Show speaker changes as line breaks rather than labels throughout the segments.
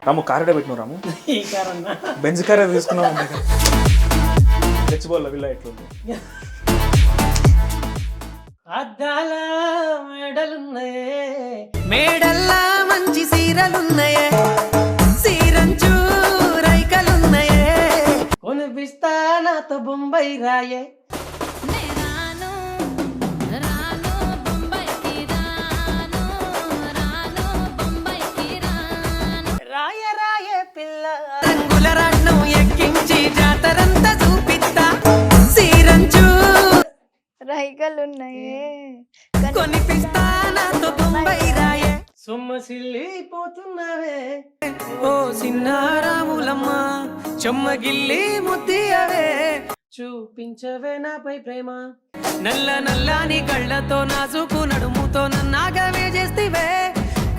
రాము car ఎడ పెట్టినావు రాము?
ఈ కారన్నా
బెంజ్ కార్ తీసుకున్నావు తెచ్చిపోలే విల్ల ఎట్లుంది?
అద్దాల మెడలున్నాయే
మేడల్లా మంచి సీరలున్నాయే సీరంచు రైకలున్నాయే
కొనిపిస్తా నాతో బొంబాయి రాయే రాయ రాయే పిల్ల
రంగుల రాట్నం ఎక్కించి జాతరంతా చూపిస్తా సీరంచు
రైకలున్నాయే
కొనిపిస్తా నాతో బొంబాయి రాయే
సొమ్మసిల్లిపోతున్నావే
ఓ సిన్నారాములమ్మ చెమ్మగిల్లి ముద్దియవే
చూపించవే నాపై ప్రేమ
నల్ల నల్లాని కళ్ళతో నాజుకు నడుముతో నన్నాగవే చేస్తివే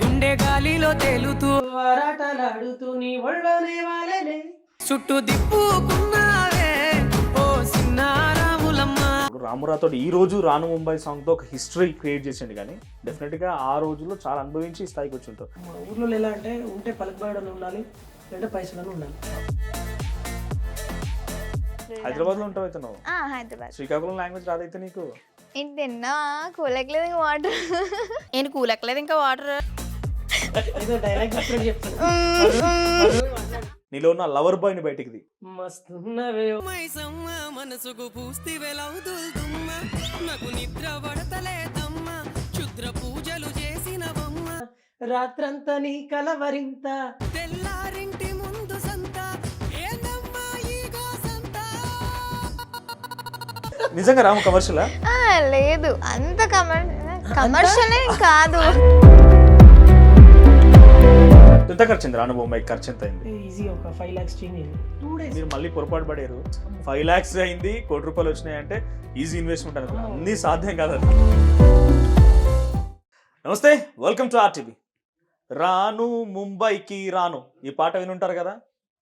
గుండె గాలిలో తేలుతూ
వారాటలాడుతూ నీ ఒళ్ళోనే వాలేనే
చుట్టూ దిప్పుకున్నావే ఓ సిన్నారాములమ్మ.
రామురాతో ఈ రోజు రాను ముంబై సాంగ్ తో ఒక హిస్టరీ క్రియేట్ చేసిండు, కానీ డెఫినెట్ గా ఆ రోజుల్లో చాలా అనుభవించి ఈ స్థాయికి వచ్చి ఉంటారు.
మా ఊర్లో ఎలా అంటే ఉంటే పలుకుబడని ఉండాలి లేదంటే పైసలను ఉండాలి.
హైదరాబాద్ లో ఉంటావు అయితే నువ్వు?
హైదరాబాద్.
శ్రీకాకుళం లాంగ్వేజ్ రాదైతే నీకు?
ఏంటి తిన్నా కూలట్లేదు ఇంకా వాటర్.
నేను కూలెక్కలేదు ఇంకా వాటర్.
ఏదో డైలాగ్ చెప్తాను.
నీలో ఉన్న లవర్ బాయ్ ని బయటికి ది.
మస్తున్నవే
మైసమ్మ మనసుకు పూస్తి వెలవుతుల్తుమ్మ నాకు నిద్ర పడతలేదమ్మ క్షుద్ర పూజలు చేసినవమ్మ
రాత్రంతా నీ కలవరింత
తెల్లారింటి ముందు సంత ఏందమ్మా ఈ గోసంత.
నిజంగా రాము కమర్షియలా?
లేదు అంత కమర్షియల్ కాదు.
ఎంత ఖర్చు అయింది రాను ముంబై? ఖర్చు ఎంత అయింది?
ఈజీ ఒక 5 lakhs చేంజ్ అయింది 2 days.
మీరు మళ్ళీ పొరపాటు పడారు. 5 lakhs అయింది, ₹1,00,00,000 వచ్చినాయంటే ఈజీ ఇన్వెస్ట్మెంట్ అనుకున్నా. అన్నీ సాధ్యం కాదు. నమస్తే, వెల్కమ్ టు ఆర్టీవీ. రాను ముంబైకి రాను ఈ పాట వినుంటారు కదా.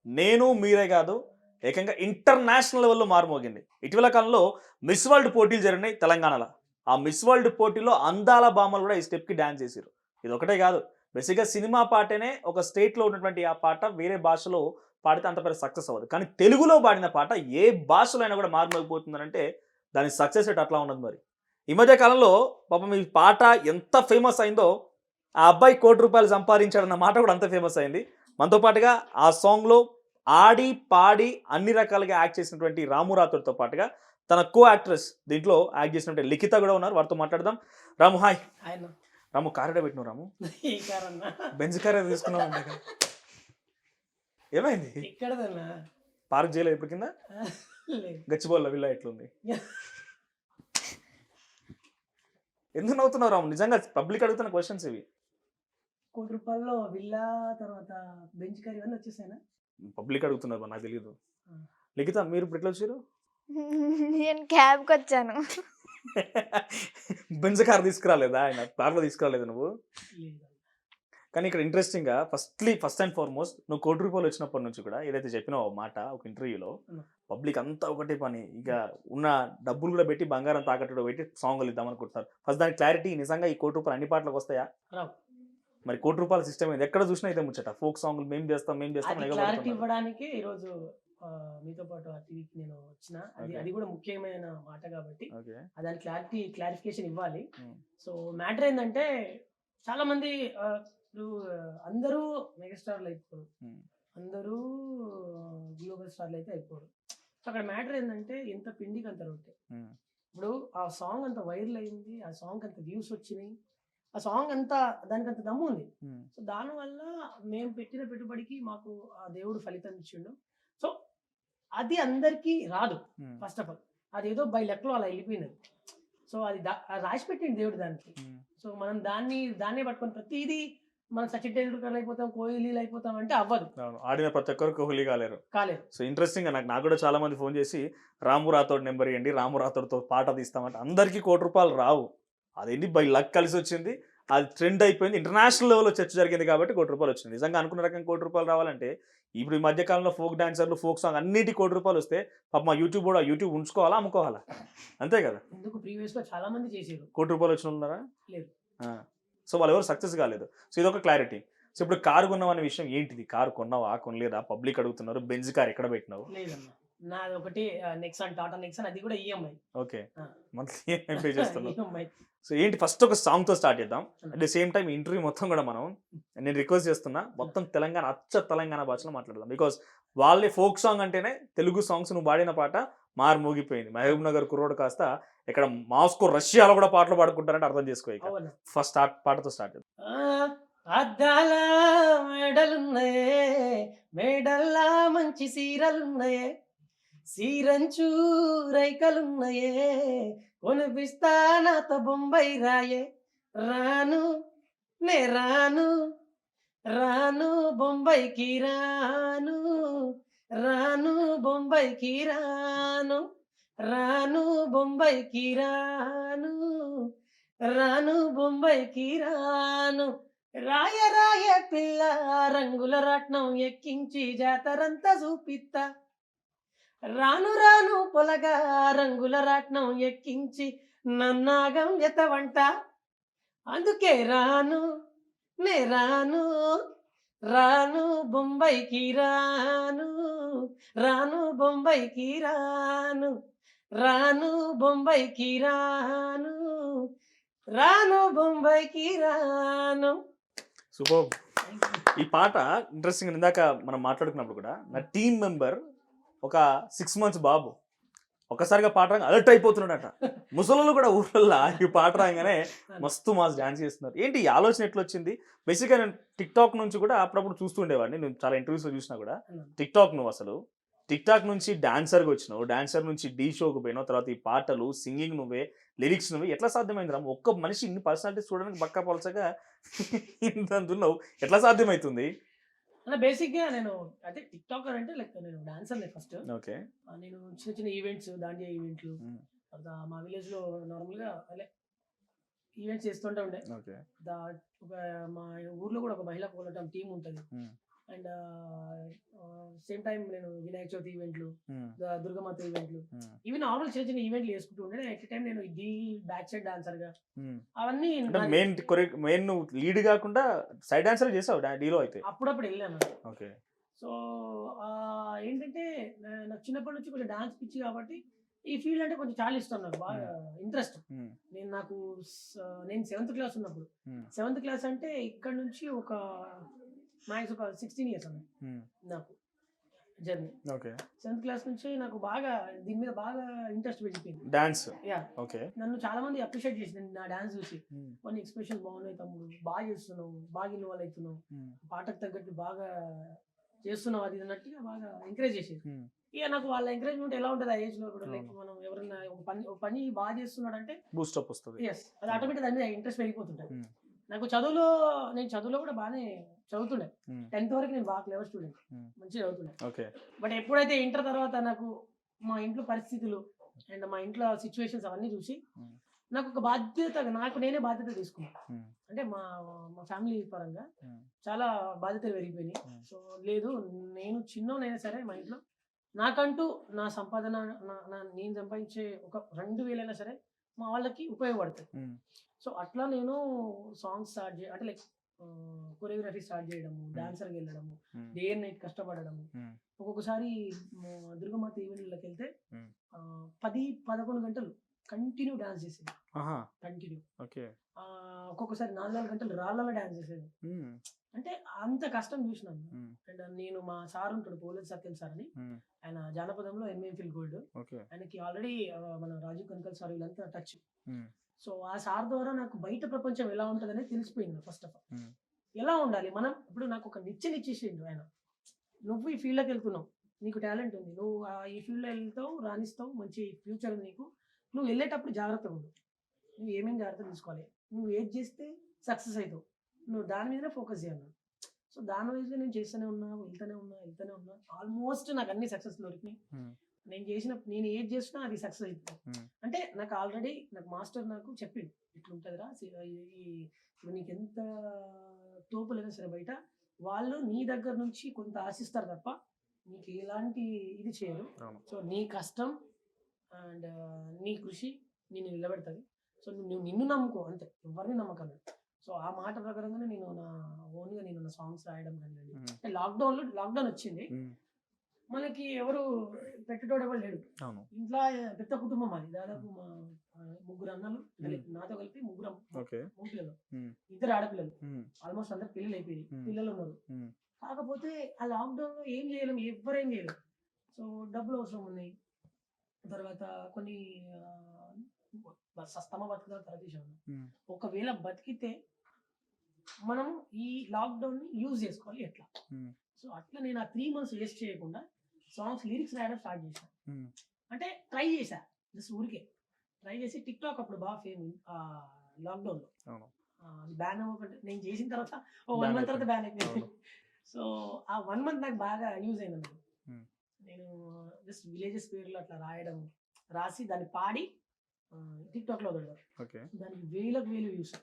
నేను మీరే కాదు, ఏకంగా ఇంటర్నేషనల్ లెవెల్లో మారుమోగింది. ఇటీవల కాలంలో మిస్ వరల్డ్ పోటీలు జరిగినాయి తెలంగాణలో. ఆ మిస్ వరల్డ్ పోటీలో అందాల భామలు కూడా ఈ స్టెప్కి డ్యాన్స్ చేశారు. ఇది ఒకటే కాదు, బేసిక్గా సినిమా పాటనే ఒక స్టేట్లో ఉన్నటువంటి ఆ పాట వేరే భాషలో పాడితే అంత పెద్ద సక్సెస్ అవ్వదు, కానీ తెలుగులో పాడిన పాట ఏ భాషలో అయినా కూడా మారుమోగిపోతుందంటే దాని సక్సెస్ రేట్ అట్లా ఉన్నది. మరి ఈ మధ్య కాలంలో పాపం ఈ పాట ఎంత ఫేమస్ అయిందో, ఆ అబ్బాయి ₹1,00,00,000 సంపాదించాడన్న మాట కూడా అంత ఫేమస్ అయింది. మనతో పాటుగా ఆ సాంగ్లో ఆడి పాడి అన్ని రకాలుగా యాక్ట్ చేసినటువంటి రాము రాథోడ్తో పాటుగా తన కో యాక్ట్రెస్ దీంట్లో యాక్ట్ చేసినటువంటి లిఖిత కూడా ఉన్నారు. వారితో మాట్లాడదాం. రాము హాయ్.
ఆయన
రాము కార్ ఎడ పెట్టినావు రాము?
ఈ కారన్నా
బెంజ్ కార్ తీసుకున్నావు అంటే ఏమైంది?
ఇక్కడదన్నా
పార్క్ చేయలేదు ఇప్పుడు కింద?
లేదు.
గచ్చిబోళ్ళ విల్ల ఎట్లుంది? ఎందుకు నవ్వుతున్నావు రాము? నిజంగా పబ్లిక్ అడుగుతున్న క్వశ్చన్స్ ఇవి.
₹1,00,00,000 విల్లా తర్వాత బెంచ్ కార్ ఇవన్నీ వచ్చేసాయినా
పబ్లిక్ అడుగుతున్నారు, నాకు తెలియదు. లిఖిత మీరు ఇప్పుడు ఎట్లా వచ్చారు?
నేను క్యాబ్కి వచ్చాను.
బెంజ్ కార్ తీసుకురాలేదా? ఆయన కార్లో తీసుకురాలేదు నువ్వు?
లేదు.
కానీ ఇక్కడ ఇంట్రెస్టింగ్గా ఫస్ట్ అండ్ ఫార్మోస్ట్ నువ్వు ₹1,00,00,000 వచ్చినప్పటి నుంచి కూడా ఏదైతే చెప్పినావు మాట ఒక ఇంటర్వ్యూలో, పబ్లిక్ అంతా ఒకటే పని, ఇక ఉన్న డబ్బులు కూడా పెట్టి బంగారం తాకట్టు పెట్టి సాంగ్లు ఇద్దాం అనుకుంటున్నారు. ఫస్ట్ దాని క్లారిటీ, నిజంగా ఈ ₹1,00,00,000 అన్ని పాటలకు వస్తాయా?
రావు.
మరి ₹1,00,00,000 సిస్టమ్ ఏంది? ఎక్కడ చూసినా అయితే ముచ్చట ఫోక్ సాంగ్లు మేము చేస్తాం
అది క్లారిటీ
ఎగబడుతున్నారు.
ఇవ్వడానికి ఈరోజు మీతో పాటు ఆ టీవీకి నేను వచ్చిన. అది కూడా ముఖ్యమైన మాట కాబట్టి
ఓకే,
దాని క్లారిఫికేషన్ ఇవ్వాలి.
Hmm.
సో మ్యాటర్ ఏంటంటే చాలా మంది ఇప్పుడు అందరూ మెగాస్టార్లు అయిపోరు, అందరూ గ్లోబల్ స్టార్లు అయితే అయిపోరు. సో అక్కడ మ్యాటర్ ఏంటంటే ఎంత పిండికి అంత రొట్టె. ఇప్పుడు ఆ సాంగ్ అంత వైరల్ అయింది, ఆ సాంగ్ అంత వ్యూస్ వచ్చినాయి, ఆ సాంగ్ అంతా దానికి అంత దమ్ము ఉంది. సో దానివల్ల మేము పెట్టిన పెట్టుబడికి మాకు ఆ దేవుడు ఫలితం ఇచ్చిండు. సో అది అందరికీ రాదు. ఫస్ట్ ఆఫ్ ఆల్ అది ఏదో బై లెక్కలో అలా వెళ్ళిపోయింది. సో అది రాసి పెట్టింది దేవుడు దానికి. సో మనం దాన్నే పట్టుకొని ప్రతిదీ మనం సచిన్ టెండూల్కర్ అయిపోతాం, కోహ్లీలు అయిపోతాం అంటే అవ్వదు.
ఆడిన ప్రతి ఒక్కరు కోహ్లీ కాలేరు.
సో
ఇంట్రెస్టింగ్ గా నాకు కూడా చాలా మంది ఫోన్ చేసి రాము రాథోడ్ నెంబర్ ఇవ్వండి, రాము రాథోడ్తో పాట తీస్తామంటే అందరికీ ₹1,00,00,000 రావు. అదేంటి బై లక్ కలిసి వచ్చింది, అది ట్రెండ్ అయిపోయింది, ఇంటర్నేషనల్ లెవెల్లో చర్చ జరిగింది కాబట్టి ₹1,00,00,000 వచ్చింది. నిజంగా అనుకున్న రకంగా ₹1,00,00,000 రావాలంటే ఇప్పుడు ఈ మధ్యకాలంలో ఫోక్ డాన్సర్లు ఫోక్ సాంగ్ అన్నిటి ₹1,00,00,000 వస్తే పాప మా యూట్యూబ్ కూడా యూట్యూబ్ ఉంచుకోవాలా అమ్ముకోవాలా? అంతే కదా.
ఎందుకు ప్రీవియస్ గా చాలా మంది చేసారు,
₹1,00,00,000 వచ్చిన ఉన్నారా?
లేదు.
సో వాళ్ళు ఎవరు సక్సెస్ కాలేదు. సో ఇదొక క్లారిటీ. సో ఇప్పుడు కారు కొన్నావు అనే విషయం ఏంటిది? కారు కొన్నావా, కొనలేదా? పబ్లిక్ అడుగుతున్నారు. బెంజ్ కార్ ఎక్కడ పెట్టినావు?
లేదమ్మా, నాది ఒకటి నెక్సాన్, టాటా నెక్సాన్, అది కూడా ఈఎంఐ.
ఓకే, మంత్లీ పే చేస్తున్నావు.
ఈఎంఐ.
సో ఏంటి, ఫస్ట్ ఒక సాంగ్ తో స్టార్ట్ చేద్దాం. At the same time interview మొత్తం కూడా నేను రిక్వెస్ట్ చేస్తున్నా మొత్తం తెలంగాణ, తెలంగాణ భాషలో మాట్లాడదాం. బికాస్ వాళ్ళే ఫోక్ సాంగ్ అంటేనే తెలుగు సాంగ్స్ నువ్వు పాడిన పాట మారు మోగిపోయింది. మహబూబ్ నగర్ కుర్రోడు కాస్త ఇక్కడ మాస్కో, రష్యాలో కూడా పాటలు పాడుకుంటారంటే అర్థం చేసుకో. ఇక
అవునా?
ఫస్ట్ పాటతో స్టార్ట్ చేద్దాం.
అద్దాల మేడలున్నాయే, మేడల్లా మంచి సీరలున్నాయే, సీరంచు రైకలున్నాయే, కొనిపిస్తా నాతో బొంబాయి రాయే, రాను నే రాను, రాను బొంబాయికి రాను, రాను బొంబాయికి రాను, రాను బొంబాయికి రాను, రాను బొంబాయికి రాను, రాయ రాయ పిల్ల రంగుల రాట్నం ఎక్కించి జాతరంతా చూపిత్తా, రాను రాను పొలగా రంగుల రాట్నం ఎక్కించి నన్నాగం ఎతవంట, అందుకే రాను నే రాను, రాను బొంబాయికి రాను, రాను బొంబాయికి రాను, రాను బొంబాయికి రాను, రాను బొంబాయికి రాను.
సూపర్. ఈ పాట ఇంట్రెస్టింగ్. ఇందాక మనం మాట్లాడుకున్నప్పుడు కూడా నా టీం మెంబర్ ఒక 6 months బాబు ఒక్కసారిగా పాట రాగా అలర్ట్ అయిపోతున్నాడట. ముసలు కూడా ఊళ్ళల్లో ఈ పాట రాగానే మస్తు మాస్ డాన్స్ చేస్తున్నారు. ఏంటి ఈ ఆలోచన ఎట్లా వచ్చింది? బేసిక్గా నేను టిక్ టాక్ నుంచి కూడా అప్పుడప్పుడు చూస్తుండేవాడిని. నేను చాలా ఇంటర్వ్యూస్లో చూసినా కూడా టిక్ టాక్ నువ్వు అసలు టిక్ టాక్ నుంచి డాన్సర్గా వచ్చినావు, డాన్సర్ నుంచి డీ షోకి పోయినావు, తర్వాత ఈ పాటలు, సింగింగ్ నువ్వే, లిరిక్స్ నువ్వే. ఎట్లా సాధ్యమైంది రా? ఒక్క మనిషి ఇన్ని పర్సనాలిటీస్ చూడడానికి బక్కా పలసగా ఇంత ఉన్నావు, ఎట్లా సాధ్యమవుతుంది?
అలా బేసిక్గా నేను అయితే టిక్ టాకర్ అంటే లైక్ నేను డాన్సర్ ఫస్ట్.
ఓకే,
నేను చిన్న చిన్న ఈవెంట్స్, దాండియా ఈవెంట్లు, తర్వాత మా విలేజ్లో నార్మల్గా అలా ఈవెంట్స్ చేస్తుంటే ఉండే.
ఓకే,
ఒక మా ఊర్లో కూడా ఒక మహిళా పోరాటం టీం ఉంటుంది. అండ్ సేమ్ టైం నేను వినాయక చవితి ఈవెంట్లు, దుర్గమాత ఈవెంట్లు, ఇవి నార్మల్ చిన్న చిన్న ఈవెంట్లు చేసుకుంటూ ఉండే. ఎట్ టైం నేను ఇది బ్యాక్ సైడ్ డాన్సర్ గా అవన్నీ
మెయిన్ నువ్వు లీడ్ కాకుండా సైడ్ డాన్సర్ చేసావు డీలో అయితే?
అప్పుడప్పుడు వెళ్ళాను.
ఓకే.
సో ఏంటంటే నాకు చిన్నప్పటి నుంచి కొంచెం డాన్స్ పిచ్చి కాబట్టి ఈ ఫీల్డ్ అంటే కొంచెం చాలా ఇష్టం, నాకు బాగా ఇంట్రెస్ట్. నేను 7th క్లాస్ ఉన్నప్పుడు, 7th క్లాస్ అంటే ఇక్కడ నుంచి ఒక మ్యాక్స్ ఒక 16 years అన్న నాకు జర్నీ.
ఓకే,
7th క్లాస్ నుంచి నాకు బాగా దీని మీద బాగా ఇంట్రెస్ట్ పెరిగిపోయింది,
డాన్స్.
యా.
ఓకే,
నన్ను చాలా మంది అప్రిషియేట్ చేసింది నా డాన్స్ చూసి. కొన్ని ఎక్స్ప్రెషన్స్ బాగున్నాయి తమ్ముడు, బాగా చేస్తున్నావు, బాగా ఇన్వాల్వ్ అవుతున్నావు, పాటకు తగ్గట్టు బాగా చేస్తున్నావు, అది అన్నట్టుగా బాగా ఎంకరేజ్ చేసేది. ఇక నాకు వాళ్ళ ఎంకరేజ్మెంట్ ఎలా ఉంటుంది ఆ ఏజ్ లో కూడా, లైక్ మనం ఎవరైనా ఒక పని బాగా చేస్తున్నాడు అంటే
బూస్టప్ వస్తుంది.
ఎస్, అది ఆటోమేటిక్ దాని మీద ఇంట్రెస్ట్ పెరిగిపోతుంటుంది. నాకు నేను చదువులో కూడా బాగానే చదువుతుండే. 10th వరకు నేను బాగా క్లెవర్ స్టూడెంట్, మంచిగా చదువుతుండే.
ఓకే,
బట్ ఎప్పుడైతే ఇంటర్ తర్వాత నాకు మా ఇంట్లో పరిస్థితులు అండ్ మా ఇంట్లో సిచ్యువేషన్స్ అవన్నీ చూసి నాకు ఒక బాధ్యత, నాకు నేనే బాధ్యత తీసుకున్నాను. అంటే మా ఫ్యామిలీ పరంగా చాలా బాధ్యతలు పెరిగిపోయినాయి. సో లేదు, నేను చిన్నోనైనా సరే మా ఇంట్లో నాకంటూ నా సంపాదన, నేను సంపాదించే ఒక 2000 అయినా సరే మా వాళ్ళకి ఉపయోగపడుతుంది. సో అట్లా నేను సాంగ్స్ స్టార్ట్ అంటే లైక్ కొరియోగ్రఫీ స్టార్ట్ చేయడము, డాన్సర్కి వెళ్ళడము, డే అండ్ నైట్ కష్టపడడము. ఒక్కొక్కసారి దుర్గమాత ఈవెంట్లోకి వెళ్తే 10-11 గంటలు కంటిన్యూ డాన్స్ చేసేది, కంటిన్యూ. ఒక్కొక్కసారి 4 గంటలు రాళ్ళలో డాన్స్ చేసేది. అంటే అంత కష్టం చూసినాను. అండ్ నేను మా సార్ ఉంటాడు, పోలీస్ సత్యం సార్ అని, ఆయన జానపదంలో MFil గోల్డ్. ఆయనకి ఆల్రెడీ మన రాజీవ్ కనకల్ సార్ వీళ్ళంతా టచ్. సో ఆ సార్ ద్వారా నాకు బయట ప్రపంచం ఎలా ఉంటుంది అనేది తెలిసిపోయింది. ఫస్ట్ ఆఫ్ ఆల్ ఎలా ఉండాలి మనం. ఇప్పుడు నాకు ఒక నిచ్చేసిండు ఆయన, నువ్వు ఈ ఫీల్డ్లోకి వెళ్తున్నావు, నీకు టాలెంట్ ఉంది, నువ్వు ఈ ఫీల్డ్లో వెళ్తావు, రాణిస్తావు, మంచి ఫ్యూచర్ ఉంది నీకు, నువ్వు వెళ్ళేటప్పుడు జాగ్రత్తగా ఉండు, నువ్వు ఏమేమి జాగ్రత్తలు తీసుకోవాలి, నువ్వు ఏది చేస్తే సక్సెస్ అవుతావు, నువ్వు దాని మీదనే ఫోకస్ చేయాలి. సో దాని వైజ్గా నేను చేస్తూనే వెళ్తూనే ఉన్నా. ఆల్మోస్ట్ నాకు అన్ని సక్సెస్ దొరికినాయి. నేను ఏది చేసినా అది సక్సెస్ అవుతుంది. అంటే నాకు ఆల్రెడీ నాకు మాస్టర్ నాకు చెప్పిండు, ఇట్లుంటుందిరా, ఇప్పుడు నీకు ఎంత తోపులైనా సరే బయట వాళ్ళు నీ దగ్గర నుంచి కొంత ఆశిస్తారు తప్ప నీకు ఎలాంటి ఇది చేయరు. సో నీ కష్టం అండ్ నీ కృషి నిన్ను నిలబెడుతుంది. సో నువ్వు నిన్ను నమ్ముకో, అంతే, ఎవరిని నమ్మకం. సో ఆ మాట ప్రకారంగానే నేను నా ఓన్గా నేను నా సాంగ్స్ రాయడం కానీ లాక్డౌన్ వచ్చింది, మనకి ఎవరు పెట్టేటోడు ఎవరు లేడు.
అవును.
ఇంట్లో పెద్ద కుటుంబం అది, దాదాపు మా ముగ్గురు అన్నలు, నాతో కలిపి ముగ్గురు పిల్లలు, ఇద్దరు ఆడపిల్లలు, ఆల్మోస్ట్ అందరు పిల్లలు అయిపోయి పిల్లలు ఉన్నారు. కాకపోతే ఆ లాక్డౌన్ లో ఏం చేయలేము, ఎవరేం చేయలేము. సో డబ్బులు అవసరం ఉన్నాయి, తర్వాత కొన్ని సస్తమ బతుకుదా తీసాము. ఒకవేళ బతికితే మనం ఈ లాక్డౌన్ ని యూజ్ చేసుకోవాలి ఎట్లా. సో అట్లా నేను ఆ 3 months వేస్ట్ చేయకుండా సాంగ్స్ లిరిక్స్ రాయడం స్టార్ట్ చేశాను. అంటే ట్రై చేశా, జస్ట్ ఊరికే ట్రై చేసి. టిక్ టాక్ అప్పుడు బాగా ఫేమ్ లాక్డౌన్ లో, బ్యాన్ అవ్వకంటే నేను చేసిన తర్వాత 1 month తర్వాత బ్యాన్ అయిపోయింది. సో ఆ 1 month నాకు బాగా యూజ్ అయింది అన్నమాట. నేను జస్ట్ విలేజెస్ పేర్లు అట్లా రాసి దాన్ని పాడి టిక్ టాక్ లో వదిలేరు. దానికి వేలకు వ్యూస్.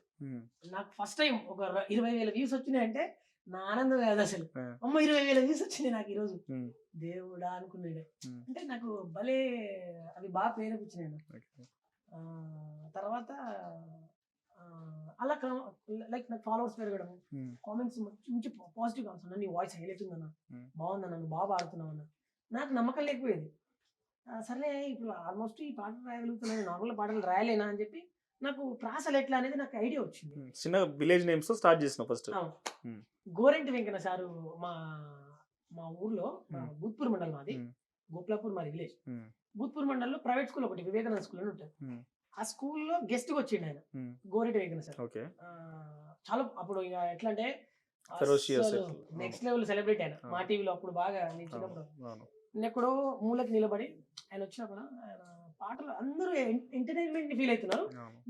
నాకు ఫస్ట్ టైం ఒక 20,000 వ్యూస్ వచ్చినాయంటే నా ఆనందం కాదు అసలు. అమ్మ 20,000 వ్యూస్ వచ్చినాయి నాకు ఈరోజు, దేవుడా అనుకున్నాడు. అంటే నాకు భలే అవి బాగా ప్రేరేపించినాయి నాకు. తర్వాత అలా లైక్ నాకు ఫాలోవర్స్ పెరగడం, కామెంట్స్ మంచి పాజిటివ్ కామెంట్స్, అన్న నీ వాయిస్ హైలైట్ ఉందన్న, బాగుందన్న, నువ్వు బాగా పాడుతున్నావు అన్న. నాకు నమ్మకం లేకపోయేది. సర్లే ఇప్పుడు ఆల్మోస్ట్ ఈ పాటలు రాయగలుగుతున్నాను, నార్మల్ పాటలు రాయలేనా అని చెప్పి నాకు ప్రాసలు ఎట్లా అనేది నాకు ఐడియా వచ్చింది.
చిన్న విలేజ్ నేమ్స్ స్టార్ట్ చేసిన ఫస్ట్.
గోరెంటి వెంకన్న సారు మా ఊర్లో, భూత్పూర్ మండలం, మాది గోప్లాపూర్ మాది విలేజ్. భూత్పూర్ మండలంలో ప్రైవేట్ స్కూల్ ఒకటి వివేకానంద స్కూల్ అని ఉంటుంది. ఆ స్కూల్లో గెస్ట్ గా వచ్చిండు ఆయన, గోరెంటి వెంకన్న సార్. చాలా అప్పుడు ఇక ఎట్లా అంటే నెక్స్ట్ లెవెల్ సెలబ్రిటీ ఆయన మా టీవీలో. అప్పుడు బాగా నిలిచినప్పుడు నేను ఎక్కడో మూలకి నిలబడి ఆయన వచ్చినప్పుడు ఆయన పాటలు అందరూ ఎంటర్టైన్మెంట్ ఫీల్ అవుతున్నారు,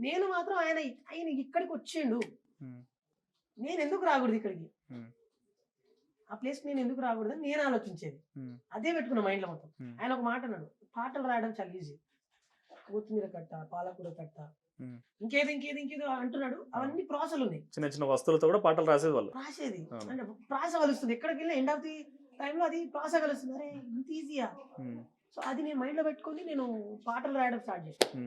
నేను మాత్రం ఆయన ఇక్కడికి వచ్చిండు, నేను ఎందుకు రాకూడదు ఇక్కడికి, ఆ ప్లేస్ నేను ఎందుకు రాకూడదు అని నేను ఆలోచించేది. అదే పెట్టుకున్నా మైండ్ లో మొత్తం. ఆయన ఒక మాట అన్నాడు, పాటలు రాయడం చాలా ఈజీ, కొత్తిమీర కట్ట, పాలకూర కట్ట, ఇంకేదో అంటున్నాడు. అవన్నీ ప్రాసలు ఉన్నాయి,
చిన్న చిన్న వస్తువులతో కూడా పాటలు రాసేది.
అంటే ప్రాస కలుస్తుంది, ఎక్కడికి వెళ్ళినా ఎండ్ ఆఫ్ ది టైంలో అది ప్రాస కలుస్తుంది. అరే ఇంత ఈజీయా. సో అది నేను మైండ్ లో పెట్టుకొని నేను పాటలు రాయడం స్టార్ట్ చేశాను.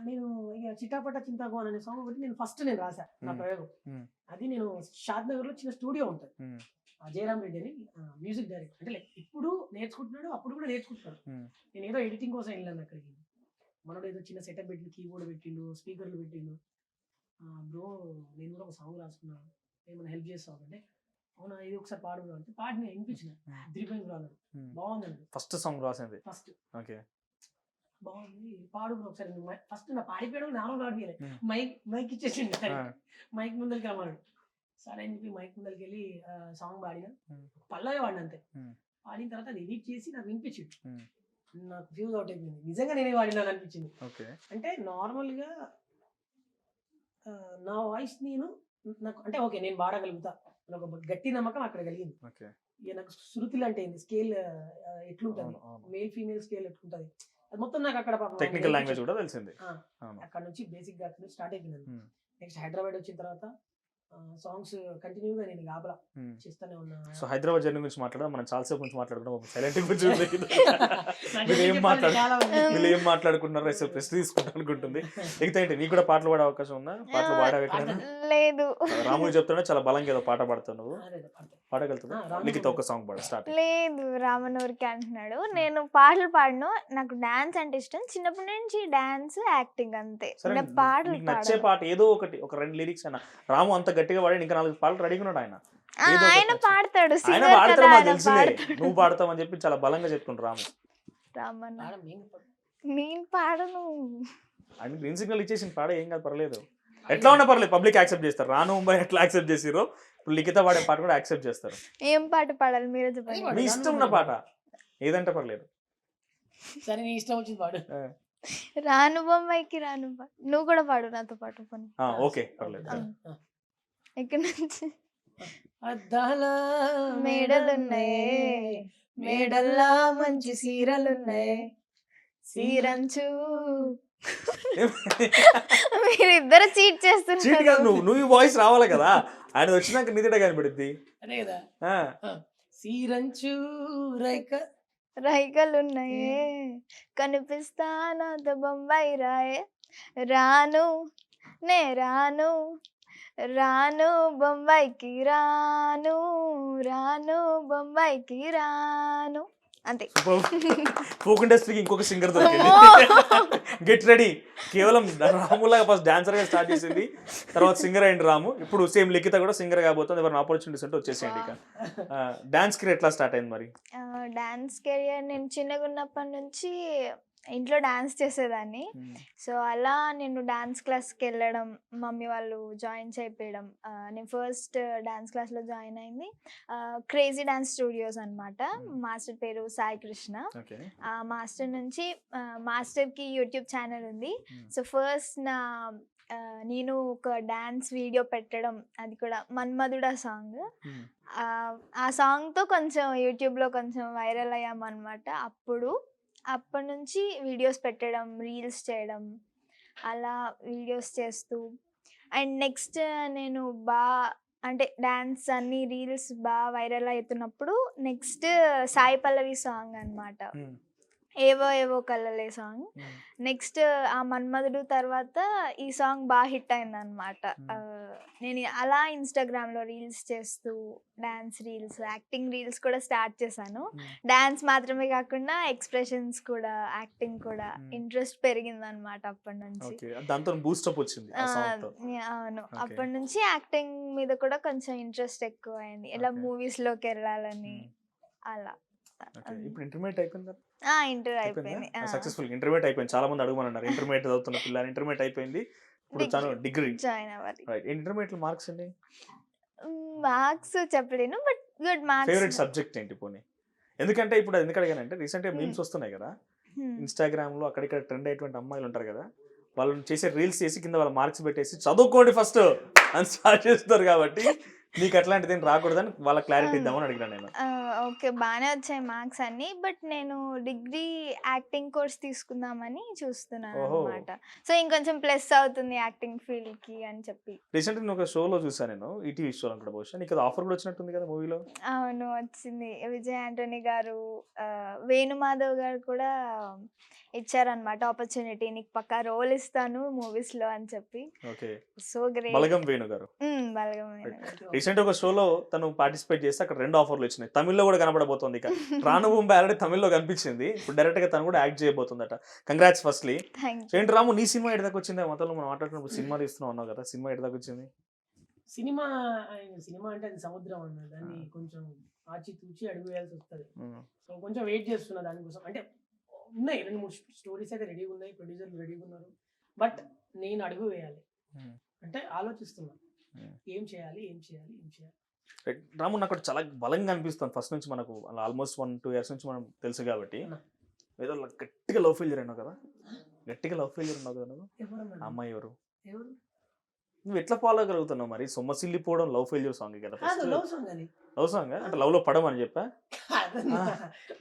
నేను ఇక చిటాపట చింతాగోన్ అనే సాంగ్ ఒకటి నేను ఫస్ట్ రాశా నా ప్రయోగం. అది నేను షాద్ నగర్ లో చిన్న స్టూడియో ఉంటుంది, జయరామ్ రెడ్డి అని మ్యూజిక్ డైరెక్టర్. అంటే లైక్ ఇప్పుడు నేర్చుకుంటున్నాడు, అప్పుడు కూడా నేర్చుకుంటున్నాడు. నేను ఏదో ఎడిటింగ్ కోసం వెళ్ళాను అక్కడికి. మనోడు ఏదో చిన్న సెటప్ పెట్టిండు, కీబోర్డ్ పెట్టిండు, స్పీకర్లు పెట్టిండు. బ్రో నేను కూడా ఒక సాంగ్ రాసుకున్నాను, ఏమైనా హెల్ప్ చేస్తావు అంటే, అవునా ఇది ఒకసారి పాడు బ్రో అంటే పాడిని వినిపించిన. ద్రీపంగి బ్రో అన్నాడు, బాగుందండి.
ఫస్ట్ సాంగ్ రాసింది
ఫస్ట్ బాగుంది, పాడు బ్రో ఒకసారి. ఫస్ట్ నా పాడిపోయడం నార్మల్ పాడిపోయలే, మైక్ ఇచ్చేసిండు, మైక్ ముందరికి రమ్మన్నాడు. సరే అని చెప్పి మైక్ ముందరికి వెళ్ళి సాంగ్ పాడిన, పల్లవి వాడిన అంతే. పాడిన తర్వాత అది ఎడిట్ చేసి నాకు వినిపించింది. నాకు ఫ్యూజ్ అవుట్ అయిపోయింది, నిజంగా నేనే వాడినా అనిపించింది. అంటే నార్మల్ గా నా వాయిస్ నాకు అంటే ఓకే నేను పాడగలుగుతా, నాకు గట్టి నమ్మకం అక్కడ కలిగింది. ఇక నాకు శృతులు అంటే ఏంది, స్కేల్ ఎట్లుంటది, మేల్ ఫీమేల్ స్కేల్ ఎట్లుంటది, అది మొత్తం నాకు అక్కడ
టెక్నికల్ లాంగ్వేజ్ కూడా తెలిసింది.
అక్కడ నుంచి బేసిక్ గా స్టార్ట్ అయిపోయింది. నెక్స్ట్ హైదరాబాద్ వచ్చిన తర్వాత సాంగ్స్ కంటిన్యూగా నేను ఆపలా చేస్తూనే ఉన్నా.
సో హైదరాబాద్ జర్నీ గురించి మాట్లాడదాం, మనం చాలాసేపు గురించి మాట్లాడుకున్నాం. సైలెంట్ ఏం మాట్లాడుకున్నారో ప్రెస్ తీసుకుంటా అనుకుంటుంది. ఎగితే నీకు కూడా పాటలు పాడే అవకాశం ఉందా? పాటలు పాడే
లేదు.
రాము చెప్తున్నా చాలా బలంగా ఏదో పాట పాడుతున్నావు, పాడగలుగుతున్నా? నీకు ఒక సాంగ్ పాడు స్టార్ట్.
లేదు, రామనూరికి అంటున్నాడు. నేను పాటలు పాడను, నాకు డాన్స్ అంటే ఇష్టం, చిన్నప్పటి నుంచి డాన్స్ యాక్టింగ్ అంతే. పాటలు
నచ్చే పాట ఏదో ఒకటి, ఒక 2 లిరిక్స్ అయినా. రాము అంత గట్టిగా పాడి ఇంకా 4 పాటలు రెడీగా ఉన్నాడు ఆయన.
ఆయన పాడతాడు,
ఆయన పాడతాడు, మాకు తెలిసిందే నువ్వు పాడతావు అని చెప్పి చాలా బలంగా చెప్తుండ్రు రాము.
నేను పాడను,
ఆయన గ్రీన్ సిగ్నల్ ఇచ్చేసి పాడ, ఏం కాదు పర్లేదు, ఎట్లా ఉన్నా పర్లేదు, పబ్లిక్ యాక్సెప్ట్ చేస్తారు. రాను ముంబై ఎట్లా యాక్సెప్ట్ చేసిరో ఇప్పుడు లిఖిత పాడే పాట కూడా యాక్సెప్ట్ చేస్తారు.
ఏం పాట పాడాలి మీరే చెప్పండి,
మీ ఇష్టం ఉన్న పాట ఏదంటే పర్లేదు.
సరే నీ ఇష్టం వచ్చింది పాడు.
రాను బొమ్మాయికి రాను, నువ్వు కూడా పాడు నాతో పాటు.
ఓకే పర్లేదు.
ఇక్కడ నుంచి
అద్దాల
మేడలున్నాయే, మేడల్లా మంచి సీరలున్నాయి, సీరంచు. మీరిద్దరు చీట్ చేస్తున్నారు.
నువ్వు వాయిస్ రావాలి కదా, ఆయన వచ్చినాక నిధిట కనిపెడుద్ది.
అదే కదా, సీరంచు
రైకలున్నాయే, కనిపిస్తానంత బొంబాయి రాయే, రాను నే రాను రాను బొంబాయికి రాను రాను బొంబాయికి రాను అంతే.
ఫోక్ ఇండస్ట్రీకి ఇంకొక సింగర్ దొరికింది. Get ready. కేవలం రాములాగా ఫస్ట్ డాన్సర్ గా స్టార్ట్ చేసింది, తర్వాత సింగర్ అయింది రాము. ఇప్పుడు సేమ్ లిఖిత కూడా సింగర్ కాబోతుంది. ఎవరైనా ఆపర్చునిటీస్ ఉంటే వచ్చేసేయండి. ఇక డాన్స్ కెరీర్ ఎట్లా స్టార్ట్ అయింది మరి?
డాన్స్ కెరియర్ నేను చిన్నగా ఉన్నప్పటి నుంచి ఇంట్లో డాన్స్ చేసేదాన్ని. సో అలా నేను డాన్స్ క్లాస్కి వెళ్ళడం, మమ్మీ వాళ్ళు జాయిన్ చేయించడం. నేను ఫస్ట్ డాన్స్ క్లాస్లో జాయిన్ అయింది క్రేజీ డాన్స్ స్టూడియోస్ అనమాట. మాస్టర్ పేరు సాయి కృష్ణ. ఆ మాస్టర్ నుంచి మాస్టర్కి యూట్యూబ్ ఛానల్ ఉంది. సో ఫస్ట్ నేను ఒక డాన్స్ వీడియో పెట్టడం, అది కూడా మన్మధుడా సాంగ్. ఆ సాంగ్తో కొంచెం యూట్యూబ్లో కొంచెం వైరల్ అయ్యామన్నమాట. అప్పటి నుంచి వీడియోస్ పెట్టడం, రీల్స్ చేయడం, అలా వీడియోస్ చేస్తూ అండ్ నెక్స్ట్ నేను అంటే డ్యాన్స్ అన్ని రీల్స్ వైరల్ అవుతున్నప్పుడు నెక్స్ట్ సాయి పల్లవి సాంగ్ అనమాట, ఏవో ఏవో కలలే సాంగ్. నెక్స్ట్ ఆ మన్మధుడు తర్వాత ఈ సాంగ్ హిట్ అయింది అనమాట. నేను అలా ఇన్స్టాగ్రామ్లో రీల్స్ చేస్తూ డాన్స్ రీల్స్, యాక్టింగ్ రీల్స్ కూడా స్టార్ట్ చేశాను. డాన్స్ మాత్రమే కాకుండా ఎక్స్ప్రెషన్స్ కూడా, యాక్టింగ్ కూడా ఇంట్రెస్ట్ పెరిగింది అనమాట అప్పటి నుంచి. అవును, అప్పటి నుంచి యాక్టింగ్ మీద కూడా కొంచెం ఇంట్రెస్ట్ ఎక్కువ అయింది. ఇలా మూవీస్లోకి వెళ్ళాలని అలా.
ఇప్పుడు ఇంటర్మీడియట్ అయిపోయిందా?
ఇంటర్ అయిపోయింది,
సక్సెస్ఫుల్ ఇంటర్మీడియట్ అయిపోయింది. చాలా మంది అడుగుమన్నారు ఇంటర్మీడియట్ చదువుతున్న పిల్లలు. ఇంటర్మీడియట్ అయిపోయింది, ఇప్పుడు తను డిగ్రీ
జాయిన్ అవ్వాలి.
ఇంటర్మీడియట్ మార్క్స్ అండి?
మార్క్స్ చెప్పలేను, but good marks.
Favourite subject ఏంటి పోనీ? ఎందుకంటే ఇప్పుడు ఎందుకు అడిగానంటే రీసెంట్ గా మీమ్స్ వస్తున్నాయి కదా ఇన్స్టాగ్రామ్ లో, అక్కడిక్కడ ట్రెండ్ అయ్యేటువంటి అమ్మాయిలు ఉంటారు కదా, వాళ్ళు చేసే రీల్స్ చేసి కింద వాళ్ళ మార్క్స్ పెట్టేసి చదువుకోండి ఫస్ట్ అని స్టార్ట్ చేస్తారు. కాబట్టి నీకు అట్లాంటిది ఏం రాకూడదని వాళ్ళ క్లారిటీ ఇద్దామని అడిగినాను నేను.
ఓకే, బాగానే వచ్చాయి మార్క్స్ అన్ని, బట్ నేను డిగ్రీ యాక్టింగ్ కోర్స్ తీసుకుందామని చూస్తున్నాను అనమాట. సో ఇంకొంచెం ప్లస్ అవుతుంది యాక్టింగ్ ఫీల్డ్ కి అని చెప్పి.
రీసెంట్ గా ఒక షోలో చూసాను నేను, ఈటీవీ షోలో కూడా. బహుశా నీకు ఆఫర్ కూడా వచ్చినట్టుంది కదా మూవీలో?
అవును, వచ్చింది. విజయ్ ఆంటోనీ గారు, వేణుమాధవ్ గారు కూడా ఇచ్చారనమాట ఆపర్చునిటీ, నీకు పక్కా రోల్ ఇస్తాను మూవీస్ లో అని చెప్పి. So great.
బలగం వేణు గారు.
బలగం వేణు గారు
రీసెంట్ ఒక షోలో తను పార్టిసిపేట్ చేస్తే అక్కడ 2 ఆఫర్లు వచ్చినాయి. తమిళ్లో కూడా కనబడబోతుంది. ఇక రాను ముంబై ఆల్రెడీ తమిళ్లో కనిపించింది, ఇప్పుడు డైరెక్ట్ గా తను కూడా యాక్ట్ చేయబోతుందట. Congrats firstly. ఏంటి రాము, నీ సినిమా ఎడదాకా వచ్చింది? మొత్తంలో మనం మాట్లాడుతున్నప్పుడు సినిమా తీస్తున్నావు అన్నావు కదా, సినిమా ఎడదాకా వచ్చింది?
సినిమా అంటే అది సముద్రం అన్న, దాన్ని కొంచెం ఆచితూచి అడుగు వేయాల్సి వస్తుంది. సో కొంచెం వెయిట్ చేస్తున్నా దానికోసం. అంటే ఉన్నాయి 2-3 స్టోరీస్ అయితే రెడీగా ఉన్నాయి, ప్రొడ్యూసర్లు రెడీగా ఉన్నారు, బట్ నేను అడుగు వేయాలి అంటే ఆలోచిస్తున్నా ఏం చేయాలి.
రాము, నాకు చాలా బలంగా అనిపిస్తుంది ఫస్ట్ నుంచి, మనకు ఆల్మోస్ట్ 1-2 ఇయర్స్ నుంచి మనం తెలుసు కాబట్టి. ఏదో గట్టిగా లవ్ ఫెయిల్యూర్ అయినావు కదా, గట్టిగా లవ్ ఫెయిల్యూర్ ఉన్నావు కదా నువ్వు. అమ్మాయి ఎవరు? నువ్వు ఎట్లా ఫాలో అవ్వగలుగుతున్నావు మరి? సొమ్మసిల్లిపోవడం లవ్ ఫెయిల్యూర్ సాంగ్ కదా. లవ్ సాంగ్ అంటే లవ్ లో పడమని చెప్పా?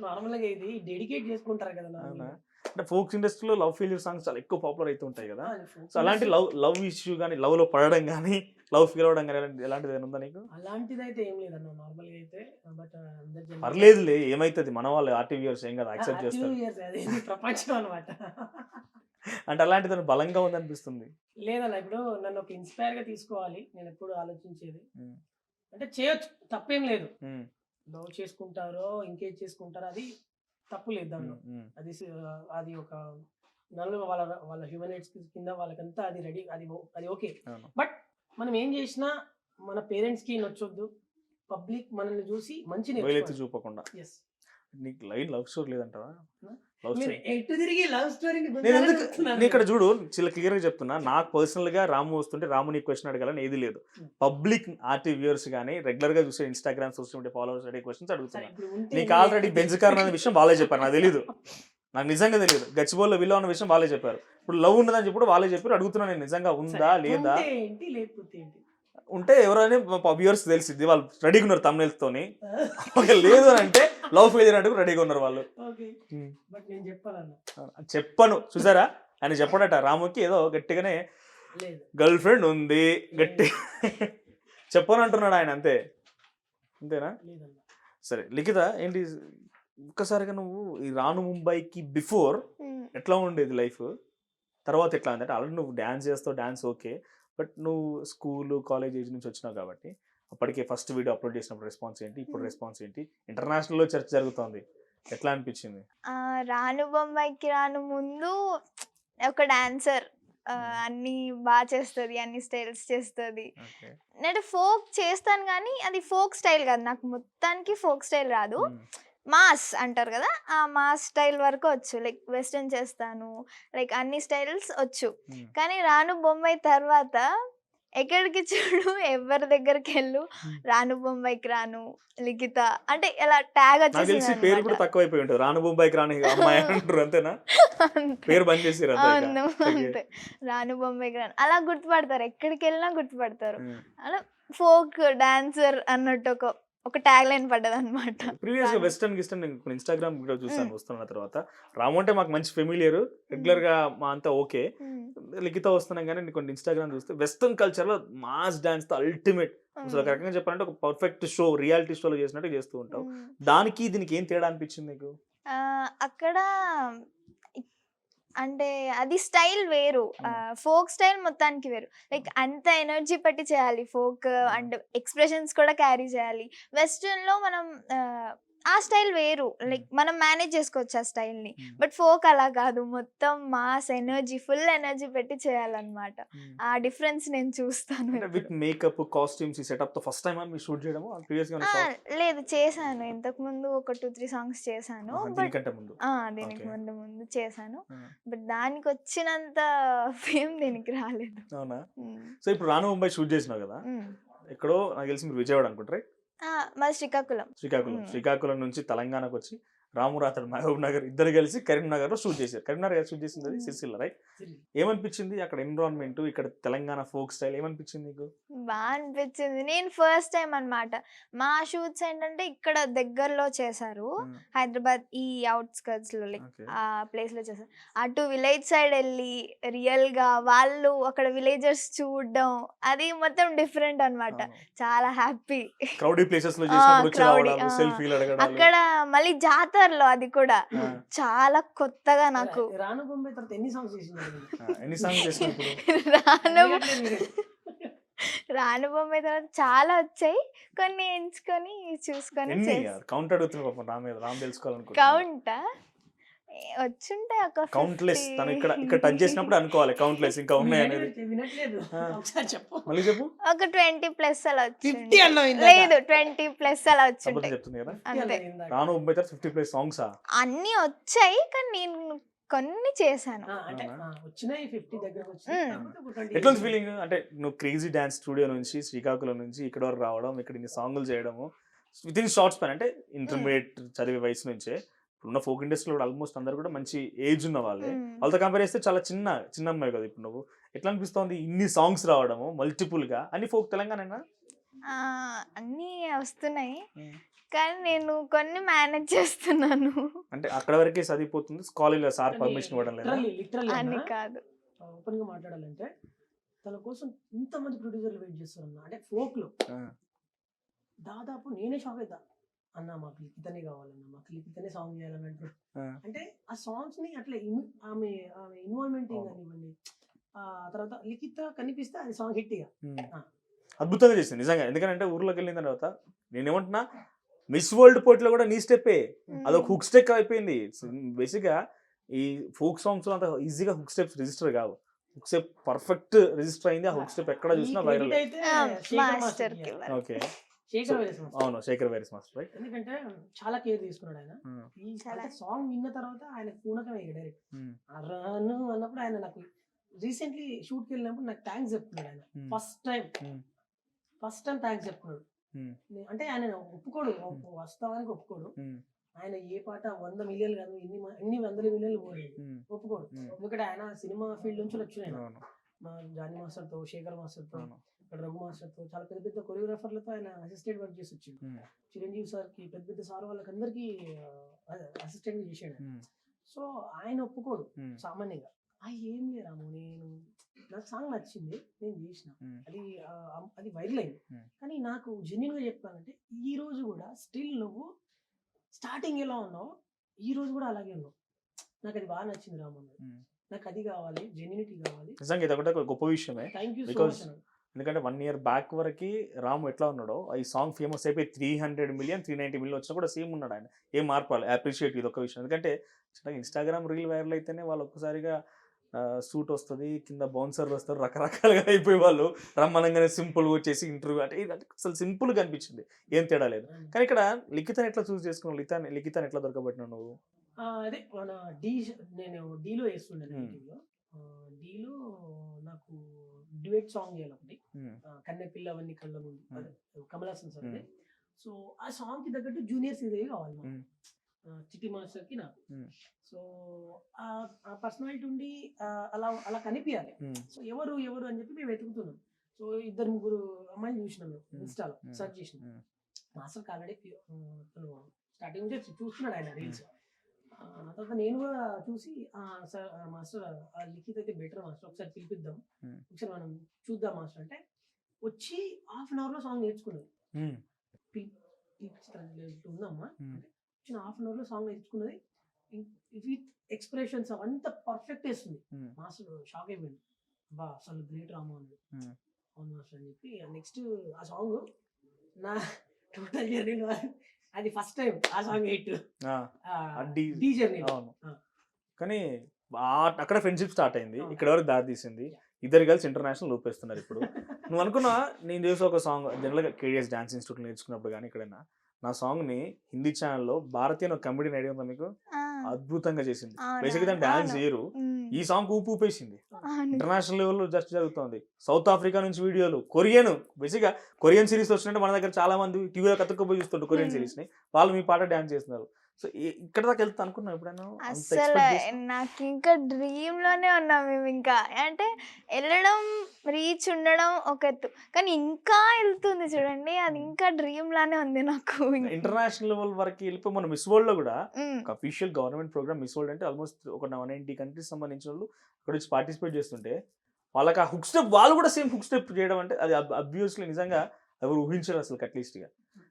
నార్మల్ గా ఇది డెడికేట్ చేసుకుంటారు కదా.
అంటే ఫోక్ ఇండస్ట్రీలో లవ్ ఫెయిల్యూర్ సాంగ్స్ చాలా ఎక్కువ పాపులర్ అవుతూ ఉంటాయి కదా. సో అలాంటి లవ్ ఇష్యూ కానీ, లవ్ లో పడడం కానీ, లవ్ ఫీల్ అవడం కానీ ఎలాంటిది ఏమైనా ఉందా నీకు?
అలాంటిది అయితే ఏం లేదన్న, నార్మల్ గా అయితే. బట్
పర్లేదులే, ఏమైతుంది, మన వాళ్ళు ఆర్టీవీయర్స్ ఏం కదా యాక్సెప్ట్ చేస్తారు,
ప్రపంచం అనమాట.
అంటే అలాంటిది బలంగా ఉంది అనిపిస్తుంది.
లేదన్న, ఇప్పుడు నన్ను ఒక ఇన్స్పైర్ గా తీసుకోవాలి నేను ఎప్పుడు ఆలోచించేది. అంటే చేయొచ్చు, తప్పేం లేదు. లవ్ చేసుకుంటారో ఇంకేజ్ చేసుకుంటారో అది తప్పు లేదు దానిలో. అది ఒక వాళ్ళ హ్యూమన్ రైట్స్ కింద వాళ్ళకంతా అది రెడీ, అది ఓకే. బట్ మనం ఏం చేసినా మన పేరెంట్స్ కి నచ్చొద్దు, పబ్లిక్ మనల్ని చూసి మంచి
చూపకుండా. నీకు లవ్ స్టోరీ లేదంటావా? ఇక్కడ చూడు, చాలా క్లియర్ గా చెప్తున్నా. నాకు పర్సనల్ గా రాము వస్తుంటే రాము నీ క్వశ్చన్ అడగాలని ఏది లేదు. పబ్లిక్ ఆర్టీ వ్యూవర్స్ కానీ, రెగ్యులర్ గా చూసే ఇన్స్టాగ్రామ్ సోషల్ మీడియా ఫాలోవర్స్ అడిగే క్వశ్చన్స్ అడుగుతున్నా. నీకు ఆల్రెడీ బెంజ్ కార్ అనే విషయం వాళ్ళే చెప్పారు, నాకు తెలియదు, నాకు నిజంగా తెలియదు. గచ్చిబౌల్లో విల్లో అన్న విషయం వాళ్ళే చెప్పారు. ఇప్పుడు లవ్ ఉన్నదని చెప్పి వాళ్ళే చెప్పారు. అడుగుతున్నా నేను, నిజంగా ఉందా లేదా? ఉంటే ఎవరైనా వ్యూవర్స్ తెలిసింది, వాళ్ళు రెడీగా ఉన్నారు thumbnails తోని. లేదు అని అంటే లవ్ ఫెయిలియర్ అంటే రెడీగా ఉన్నారు వాళ్ళు. చెప్పను, చూసారా ఆయన చెప్పడట రాముకి, ఏదో గట్టిగానే గర్ల్ ఫ్రెండ్ ఉంది గట్టి చెప్పను అంటున్నాడు ఆయన, అంతేనా? సరే లిఖిత, ఏంటి ఒక్కసారిగా నువ్వు ఈ రాను ముంబైకి బిఫోర్ ఎట్లా ఉండేది లైఫ్? తర్వాత ఎట్లా అంటే ఆల్రెడీ నువ్వు డ్యాన్స్ చేస్తావు, డ్యాన్స్ ఓకే, బట్ నువ్వు స్కూల్ కాలేజ్ ఏజ్ నుంచి వచ్చినావు కాబట్టి అప్పటికే ఫస్ట్ వీడియో అప్లోడ్ చేసినప్పుడు రెస్పాన్స్ ఏంటి, ఇప్పుడు రెస్పాన్స్ ఏంటి, ఇంటర్నేషనల్లో చర్చ జరుగుతోంది, ఎట్లా అనిపించింది?
రాను బొంబాయికి రాను ముందు ఒక డాన్సర్, అన్ని బాగా చేస్తుంది, అన్ని స్టైల్స్ చేస్తుంది.
ఓకే.
నేను ఫోక్ చేస్తాను కానీ అది ఫోక్ స్టైల్ కాదు, నాకు మొత్తానికి ఫోక్ స్టైల్ రాదు. మాస్ అంటారు కదా, ఆ మాస్ స్టైల్ వరకు వచ్చు. లైక్ వెస్టర్న్ చేస్తాను, లైక్ అన్ని స్టైల్స్ వచ్చు. కానీ రాను బొంబాయి తర్వాత ఎక్కడికి చూడు ఎవరి దగ్గరికి వెళ్ళు రాను బొంబాయికి రాను, లిఖిత అంటే ఇలా ట్యాగ్
నాకు తెలిసి
వచ్చేసింది
పేరు కూడా
అన్నమాట.
తక్కువైపోయి ఉంటుంది, రాను బొంబాయికి రాని అమ్మాయి అంటారు అంతేనా?
అంతే.
పేరు బంద్ చేసిర్రు అంతే ఇక.
అవును,
ఓకే.
అంతే. రాను బొంబాయికి రాను అలా గుర్తుపడతారు, ఎక్కడికి వెళ్ళినా గుర్తుపడతారు.
ఉమ్.
అలా ఫోక్ డాన్సర్ అన్నట్టు ఒక ట్యాగ్ లైన్ పడ్డది అనమాట.
ప్రీవియస్ గా వెస్టర్న్ గిస్టర్న్ నేను ఇన్స్టాగ్రామ్ వీడియో చూసాను వస్తున్న తర్వాత. రాము అంటే మాకు మంచి ఫెమిలియర్, రెగ్యులర్ గా మా అంతా ఓకే. లిఖిత వస్తున్నాం కానీ నీకు కొన్ని ఇన్స్టాగ్రామ్ చూస్తే వెస్టర్న్ కల్చర్ లో మాస్ డాన్స్ తో అల్టిమేట్, అసలు ఒక రకంగా చెప్పాలంటే ఒక పర్ఫెక్ట్ షో, రియాలిటీ షోలో చేసినట్టు చేస్తూ ఉంటావు. దానికి దీనికి ఏం తేడా అనిపించింది నీకు?
అక్కడ అంటే అది స్టైల్ వేరు, ఫోక్ స్టైల్ మొత్తానికి వేరు. లైక్ అంత ఎనర్జీ పెట్టి చేయాలి ఫోక్, అండ్ ఎక్స్ప్రెషన్స్ కూడా క్యారీ చేయాలి. వెస్ట్రన్ లో మనం ఆ స్టైల్ వేరు, లైక్ మనం మేనేజ్ చేసుకోవచ్చు ఆ స్టైల్ని. బట్ ఫోక్ అలా కాదు, మొత్తం మాస్ ఎనర్జీ, ఫుల్ ఎనర్జీ పెట్టి చేయాలన్నమాట. ఆ డిఫరెన్స్ నేను చూస్తాను.
విత్ మేకప్, కాస్ట్యూమ్స్, ఈ సెటప్ తో ఫస్ట్ టైం మీరు షూట్ చేయడము? ప్రీవియస్ గా
లేదు, చేశాను ఇంతకు ముందు ఒక 2-3 సాంగ్స్ చేశాను. బట్
దీనికంటే ముందు
దీనికి
Okay.
ముందు చేశాను. బట్ దానికి వచ్చినంత ఫేమ్ దీనికి రాలేదు.
అవునా? సో ఇప్పుడు రాను ముంబై షూట్ చేసినావు కదా, ఎక్కడో నాకు తెలిసి మీరు విజయవాడ అనుకుంటారు,
మాది శ్రీకాకుళం.
శ్రీకాకుళం నుంచి తెలంగాణకు వచ్చి రాము రాతడు మహబూబ్ నగర్ ఇద్దరు కలిసి కరీంనగర్ లో షూట్ చేశారు. కరీంనగర్ షూట్ చేసింది అది సిరిసిల్ల, రైట్? ఏమనిపించింది అక్కడ ఎన్విరాన్మెంట్, ఇక్కడ తెలంగాణ ఫోక్ స్టైల్ ఏమనిపించింది నీకు?
బాగా అనిపించింది. నేను ఫస్ట్ టైం అన్నమాట. మా షూట్స్ ఏంటంటే ఇక్కడ దగ్గరలో చేశారు, హైదరాబాద్ ఈ అవుట్స్కర్ట్స్ లో, లైక్
Okay.
ఆ ప్లేస్ లో చేశారు. అటు విలేజ్ సైడ్ వెళ్ళి రియల్ గా వాళ్ళు అక్కడ విలేజర్స్ చూడడం, అది మొత్తం డిఫరెంట్ అన్నమాట. చాలా హ్యాపీ.
క్రౌడీ ప్లేసెస్ లో చేసినప్పుడు వచ్చి
crowdy,
రావడాలు, సెల్ఫీలు అడగడాలు.
అక్కడ మళ్ళీ జాతరలో అది కూడా చాలా కొత్తగా నాకు.
రాను బొంబాయి తర్వాత ఎన్ని సాంగ్స్ చేసింది?
ఎన్ని సాంగ్స్ చేసినప్పుడు?
రాను బొమ్మాయి తర్వాత చాలా వచ్చాయి, కొన్ని ఎంచుకొని చూసుకొని
ఎన్ని కౌంట్ అడుగుతున్నా పాపం రామ్ మీద, రామ్ తెలుసుకోవాలనుకుంటున్నా.
కౌంటా వచ్చుంటాయి ఒక
కౌంట్లెస్.
50.
తను ఇక్కడ టచ్ చేసినప్పుడు అనుకోవాలి కౌంట్లెస్ ఇంకా ఉన్నాయి అనేది.
వినట్లేదు, ఒకసారి చెప్పు.
మళ్ళీ చెప్పు.
ఒక 20+ అలా
50
వచ్చి
అన్నావు ఇందాక.
లేదు 20+ అలా
అబద్ధం
వచ్చుంటాయి
చెప్తుంది కదా.
అంతే.
రాను ముంబై తర్వాత 50+ సాంగ్సా?
అన్ని వచ్చాయి కానీ నేను కొన్ని చేశాను.
అంటే వచ్చినాయి 50 దగ్గరకు వచ్చి.
ఎట్లా ఫీలింగ్ అంటే నువ్వు క్రేజీ డాన్స్ స్టూడియో నుంచి శ్రీకాకుళం నుంచి ఇక్కడ వరకు రావడం, ఇక్కడ ఇన్ని సాంగులు చేయడము విత్ ఇన్ షార్ట్ స్పాన్, అంటే ఇంటర్మీడియట్ చదివే వయసు నుంచే. ఇప్పుడున్న ఫోక్ ఇండస్ట్రీలో కూడా ఆల్మోస్ట్ అందరు కూడా మంచి ఏజ్ ఉన్న వాళ్ళే, వాళ్ళతో కంపేర్ చేస్తే చాలా చిన్న అమ్మాయి కదా ఇప్పుడు నువ్వు. ఎట్లా అనిపిస్తుంది ఇన్ని సాంగ్స్ రావడము మల్టిపుల్ గా? అన్ని ఫోక్ తెలంగాణ
అన్నీ వస్తున్నాయి కానీ నేను కొన్ని మేనేజ్ చేస్తున్నాను.
అంటే అక్కడ వరకే చదివిపోతుంది, కాలేజ్లో సార్ పర్మిషన్ ఇవ్వడం లేదా?
అని కాదు,
ఓపెన్ గా మాట్లాడాలంటే తన కోసం ఇంతమంది ప్రొడ్యూసర్లు వెయిట్ చేస్తున్నా. అంటే ఫోక్ లో దాదాపు నేనే షాక్ అవుతా, అన్న మాకు లిఖితనే కావాలన్నా, మాకు లిఖితనే సాంగ్ చేయాలని అంటారు. అంటే ఆ సాంగ్స్ ని అట్లా ఆమె ఇన్వాల్వ్మెంట్ కానివ్వండి, ఆ తర్వాత లిఖిత కనిపిస్తే అది సాంగ్ హిట్ ఇక
అద్భుతంగా చేసింది నిజంగా. ఎందుకంటే ఊర్లోకి వెళ్ళిన తర్వాత నేనేమంటున్నా, మిస్ వరల్డ్ పోటీలో కూడా నీ స్టెప్పే అదొక హుక్ స్టెప్ అయిపోయింది. బేసిక్ గా ఈ ఫోక్ సాంగ్స్ లో అంత ఈజీగా హుక్ స్టెప్స్ రిజిస్టర్ కావు, హుక్ స్టెప్ పర్ఫెక్ట్ రిజిస్టర్ అయింది. ఆ హుక్ స్టెప్ ఎక్కడ చూసినా వైరల్.
మాస్టర్ కి
ఓకే,
శేఖర్ వైరస్ మాస్టర్.
అవును, శేఖర్ వైరస్ మాస్టర్, రైట్?
ఎందుకంటే చాలా కేర్ తీసుకున్నాడు ఆయన. ఈ సాంగ్ విన్న తర్వాత ఆయన పూనకమే డైరెక్ట్ రాను అన్నప్పుడు. ఆయన నాకు రీసెంట్లీ షూట్ కి వెళ్ళినప్పుడు నాకు థ్యాంక్స్ చెప్తున్నాడు ఆయన. ఫస్ట్ టైం థ్యాంక్స్ చెప్తున్నాడు. అంటే ఆయన ఒప్పుకోడు, వాస్తవానికి ఒప్పుకోడు. ఆయన ఏ పాట 100 మిలియన్లు కాదు, ఎన్ని 100 మిలియన్లు పోలేదు, ఒప్పుకోడు. ఎందుకంటే ఆయన సినిమా ఫీల్డ్ నుంచి వచ్చినాయి. మా జానీ మాస్టర్ తో, శేఖర్ మాస్టర్ తో, రఘు మాస్టర్ తో, చాలా పెద్ద పెద్ద కొరియోగ్రాఫర్లతో ఆయన అసిస్టెంట్ వర్క్ చేసి వచ్చింది. చిరంజీవి సార్ కి, పెద్ద పెద్ద సార్ వాళ్ళకి అందరికి అసిస్టెంట్ చేసాడు. సో ఆయన ఒప్పుకోడు సామాన్యంగా. ఏం లేరాము, నాకు సాంగ్ నచ్చింది, నేను చేసిన, అది వైరల్ అయింది. కానీ నాకు జెన్యున్ గా చెప్పాలంటే ఈ రోజు కూడా స్టిల్ నువ్వు స్టార్టింగ్ ఎలా ఉన్నావు, ఈ రోజు కూడా అలాగే ఉన్నావు. నాకు అది బాగా నచ్చింది రాము. నాకు అది కావాలి, జెన్యునిటీ కావాలి.
నిజంగా ఇది ఒకటి ఒక గొప్ప విషయమే.
Thank you so
Because
much అన్నాడు.
ఎందుకంటే 1 year బ్యాక్ వరకు రాము ఎట్లా ఉన్నాడో ఈ సాంగ్ ఫేమస్ అయిపోయి 300 million 390 million వచ్చినా కూడా సేమ్ ఉన్నాడు ఆయన. ఏం మార్పు అప్రిషియేట్ ఇది ఒక విషయం. ఎందుకంటే చిన్నగా ఇన్స్టాగ్రామ్ రీల్ వైరల్ అయితేనే వాళ్ళు ఒక్కసారిగా సూట్ వస్తుంది, కింద బౌన్సర్లు వస్తారు, రకరకాలుగా అయిపోయి వాళ్ళు రమ్మనంగానే సింపుల్గా వచ్చేసి ఇంటర్వ్యూ అంటే ఇది అసలు సింపుల్గా అనిపించింది, ఏం తేడా లేదు. కానీ ఇక్కడ లిఖితాన్ని ఎట్లా చూస్ చేసుకున్నావు, లిఖితాన్ని ఎట్లా దొరకబట్టినావు నువ్వు?
అదే మన డీ, నేను డీలో వేస్తుండే
Hmm.
డీలో నాకు డ్యూయట్ సాంగ్ చేయాలి ఒకటి,
Hmm.
కన్నె పిల్ల అవన్నీ కళ్ళ ముందు,
Hmm.
అదే Kamal Haasan sir.
Hmm.
So ఆ సాంగ్ కి తగ్గట్టు జూనియర్ శ్రీదేవి కావాలి మాకు.
Hmm.
చిట్టి మాస్టర్ కి నాకు.
Hmm.
సో ఆ పర్సనాలిటీ ఉండి అలా అలా కనిపించాలి.
Hmm.
సో ఎవరు ఎవరు అని చెప్పి మేము వెతుకుతున్నాం. సో 2-3 అమ్మాయిలు చూసినాం మేము
Hmm.
ఇన్స్టాలో
Hmm.
సెర్చ్ చేసినాం.
Hmm.
మాస్టర్కి ఆల్రెడీ స్టార్టింగ్ నుంచి చూస్తున్నాడు ఆయన రీల్స్. తర్వాత నేను కూడా చూసి సార్ మాస్టర్ లిఖిత్ అయితే బెటర్ మాస్టర్, ఒకసారి పిలిపిద్దాం,
Hmm.
ఒకసారి మనం చూద్దాం మాస్టర్ అంటే వచ్చి హాఫ్ అన్ అవర్లో సాంగ్ నేర్చుకున్నాడు.
Hmm.
ఉందమ్మా
Hmm.
అంటే వచ్చిన హాఫ్ అన్ అవర్లో సాంగ్ నేర్చుకున్నది విత్ ఎక్స్ప్రెషన్స్ అవంతా పర్ఫెక్ట్ వేస్తుంది.
Hmm.
మాస్టర్ షాక్ అయిపోయింది, బా అసలు గ్రేట్ రామా అన్నాడు.
Hmm.
అవును మాస్టర్ అని చెప్పి నెక్స్ట్ ఆ సాంగ్ నా టోటల్ జర్నీలో అది ఫస్ట్ టైం ఆ సాంగ్ హిట్. The journey.
అవును.
ఆ.
కానీ అక్కడ ఫ్రెండ్షిప్ స్టార్ట్ అయింది,
అవును.
ఇక్కడ వరకు దారి తీసింది. ఇద్దరు కలిసి ఇంటర్నేషనల్ ఊపేస్తున్నారు ఇప్పుడు. నువ్వు అనుకున్నా నేను చేసే ఒక సాంగ్ జనరల్గా కేడిఎస్ డాన్స్ ఇన్స్టిట్యూట్ నేర్చుకున్నప్పుడు కానీ ఎక్కడైనా నా సాంగ్ని హిందీ ఛానల్లో భారతీయ ఒక కమెడీని ఐడియా ఉందా మీకు? అద్భుతంగా చేసింది.
అవునా?
బేసిక్గా దాని డాన్స్
అవును.
చేయరు,
ఉమ్.
ఈ సాంగ్ ఊపేసింది.
అవును.
ఇంటర్నేషనల్ లెవెల్లో జస్ట్ జరుగుతుంది. సౌత్ ఆఫ్రికా నుంచి వీడియోలు, బేసిక్గా కొరియన్ సిరీస్ వచ్చినట్టు మన దగ్గర చాలా మంది టీవీలో కతుక్కుపోయి చూస్తుంటారు కొరియన్
Hmm.
సిరీస్ని, వాళ్ళు మీ పాట డాన్స్ చేస్తున్నారు. సో ఇక్కడ దాకా వెళ్తా అనుకున్నావు ఎప్పుడైనా? అంత
అస్సలు
expect చేసావా?
నాకు ఇంకా డ్రీమ్ లోనే ఉన్నాం మేము. ఇంకా అంటే వెళ్ళడం, రీచ్ ఉండడం ఒక ఎత్తు, కానీ ఇంకా వెళ్తుంది చూడండి, అది ఇంకా డ్రీమ్ లానే ఉంది నాకు.
ఇంటర్నేషనల్ లెవెల్ వరకు వెళ్ళిపోయి మన మిస్ వరల్డ్ లో కూడా
ఉమ్.
ఒక official government programme Miss World అంటే ఆల్మోస్ట్ ఒక 190 కంట్రీస్ సంబంధించిన వాళ్ళు అక్కడ వచ్చి పార్టిసిపేట్ చేస్తుంటే వాళ్ళకి ఆ హుక్ స్టెప్, వాళ్ళు కూడా సేమ్ హుక్ స్టెప్ చేయడం అంటే అది అబ్వియస్లీ నిజంగా ఎవరు ఊహించరు అసలు అట్లీస్ట్గా.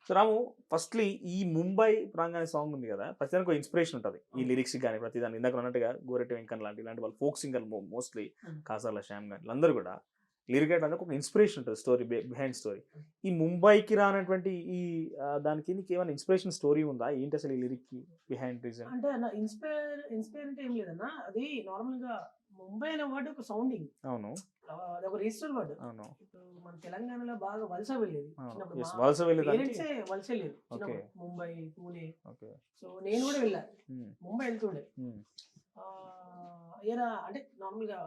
సో రాము, ఫస్ట్లీ ఈ ముంబై ప్రాంగణ సాంగ్ ఉంది కదా, ప్రతిదానికి ఒక ఇన్స్పిరేషన్ ఉంటుంది ఈ లిరిక్స్ కానీ ప్రతిదాని. ఇందాక అన్నట్టుగా గోరెట్టి వెంకన్న ఇలాంటి వాళ్ళు folk singer mostly, Kasala Shyam కానీ వీళ్ళందరూ కూడా లిరిక్ రైటర్ ఒక ఇన్స్పిరేషన్ ఉంటుంది, స్టోరీ బిహైండ్ స్టోరీ. ఈ ముంబైకి రానటువంటి ఈ దానికి నీకు ఏమైనా ఇన్స్పిరేషన్ స్టోరీ ఉందా? ఏంటి అసలు ఈ లిరిక్ బిహైండ్ రీజన్?
అంటే అన్న ఇన్స్పైర్ అంటే ఏం లేదన్నా, అది నార్మల్ గా ముంబై అనే వర్డ్ ఒక సౌండింగ్,
అవును.
అది ఒక రిజిస్టర్ వర్డ్.
అవును.
ఇప్పుడు మన తెలంగాణలో బాగా వలస వెళ్ళేది చిన్నప్పుడు.
Yes,
మా
వలస వెళ్ళేదానికి.
పేరెంట్సే వలస వెళ్ళేది చిన్నప్పుడు.
Okay.
Mumbai, Pune.
Okay.
So నేను కూడా వెళ్ళా,
Hmm.
ముంబై వెళ్తుండే.
Hmm.
ఏరా అంటే నార్మల్ గా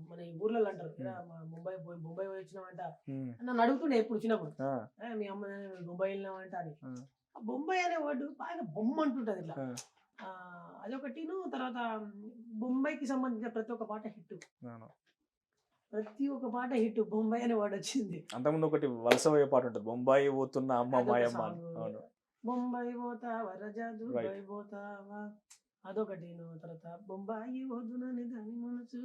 మన ఈ ఊర్లలో అంటారు, ఏరా ముంబై పోయి వచ్చినామంట
Hmm.
నన్ను అడుగుతుండే ఎప్పుడు చిన్నప్పుడు,
Ah.
మీ అమ్మ ముంబై వెళ్ళినామంట అని.
Ah.
ఆ బొంబాయి అనే వర్డ్ బాగా బొమ్మ అంటుంటది ఇట్లా.
Ah.
అదొకటిను. తర్వాత బొంబాయికి సంబంధించిన ప్రతి ఒక్క పాట హిట్,
అవును.
ప్రతి ఒక్క పాట హిట్. బొంబాయి అనే వర్డ్ వచ్చింది.
అంతకుముందు ఒకటి వలస పోయే పాట ఉంటుంది, బొంబాయి పోతున్న అమ్మ
అదొక
మాయమ్మ అని.
song.
అవును.
బొంబాయి పోతావా రజా, దుబాయ్
Right.
పోతావా, అదొకటి. తర్వాత బొంబాయి వద్దునని దాని మనసు,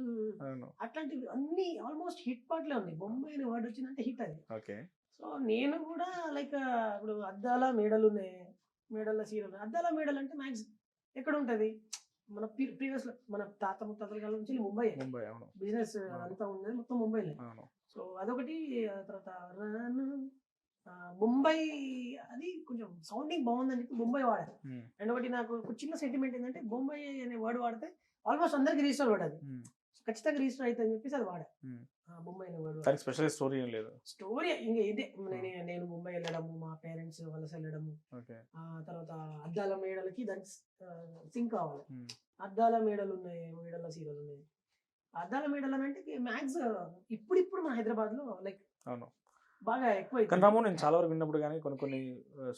అవును.
అట్లాంటివి అన్ని ఆల్మోస్ట్ హిట్ పాటలే ఉన్నాయి. బొంబాయి అనే వర్డ్ వచ్చిందంటే హిట్ అది.
ఓకే.
సో నేను కూడా లైక్ ఇప్పుడు అద్దాల మేడలు ఉన్నాయి, మేడల సీరియల్. అద్దాల మేడలు అంటే మ్యాక్స్ ఎక్కడ ఉంటది, మన ప్రీవియస్ మన తాత ముత్తాతల కాలం నుంచి ముంబై
ముంబై. అవును.
బిజినెస్ అంతా ఉన్నది మొత్తం ముంబైలో.
అవును.
సో అదొకటి. తర్వాత రాను ముంబై, అది కొంచెం సౌండింగ్ బాగుందని చెప్పి ముంబై వాడారు.
Hmm.
అండ్ ఒకటి నాకు ఒక చిన్న సెంటిమెంట్ ఏంటంటే, ముంబై అనే వర్డ్ వాడితే ఆల్మోస్ట్ అందరికి రిజిస్టర్ వర్డ్ అది,
Hmm.
ఖచ్చితంగా రిజిస్టర్ అవుతుంది అని చెప్పేసి అది వాడా.
Hmm.
ముంబై అనే వర్డ్
దానికి స్పెషల్ స్టోరీ ఏం లేదు.
స్టోరీ ఇంకా ఇదే. నేను ముంబై వెళ్ళడము, మా పేరెంట్స్ వలస వెళ్ళడము,
ఓకే.
తర్వాత అద్దాల మేడలకి దానికి సింక్ కావాలి.
Hmm.
అద్దాల మేడలు ఉన్నాయి, మేడల సీరియల్ ఉన్నాయి. అద్దాల మేడలు అని అంటే మ్యాక్స్ ఇప్పుడు మన హైదరాబాద్ లో లైక్
అవును.
బాగా ఎక్కువ.
కానీ రాము, నేను చాలా వరకు విన్నప్పుడు కానీ కొన్ని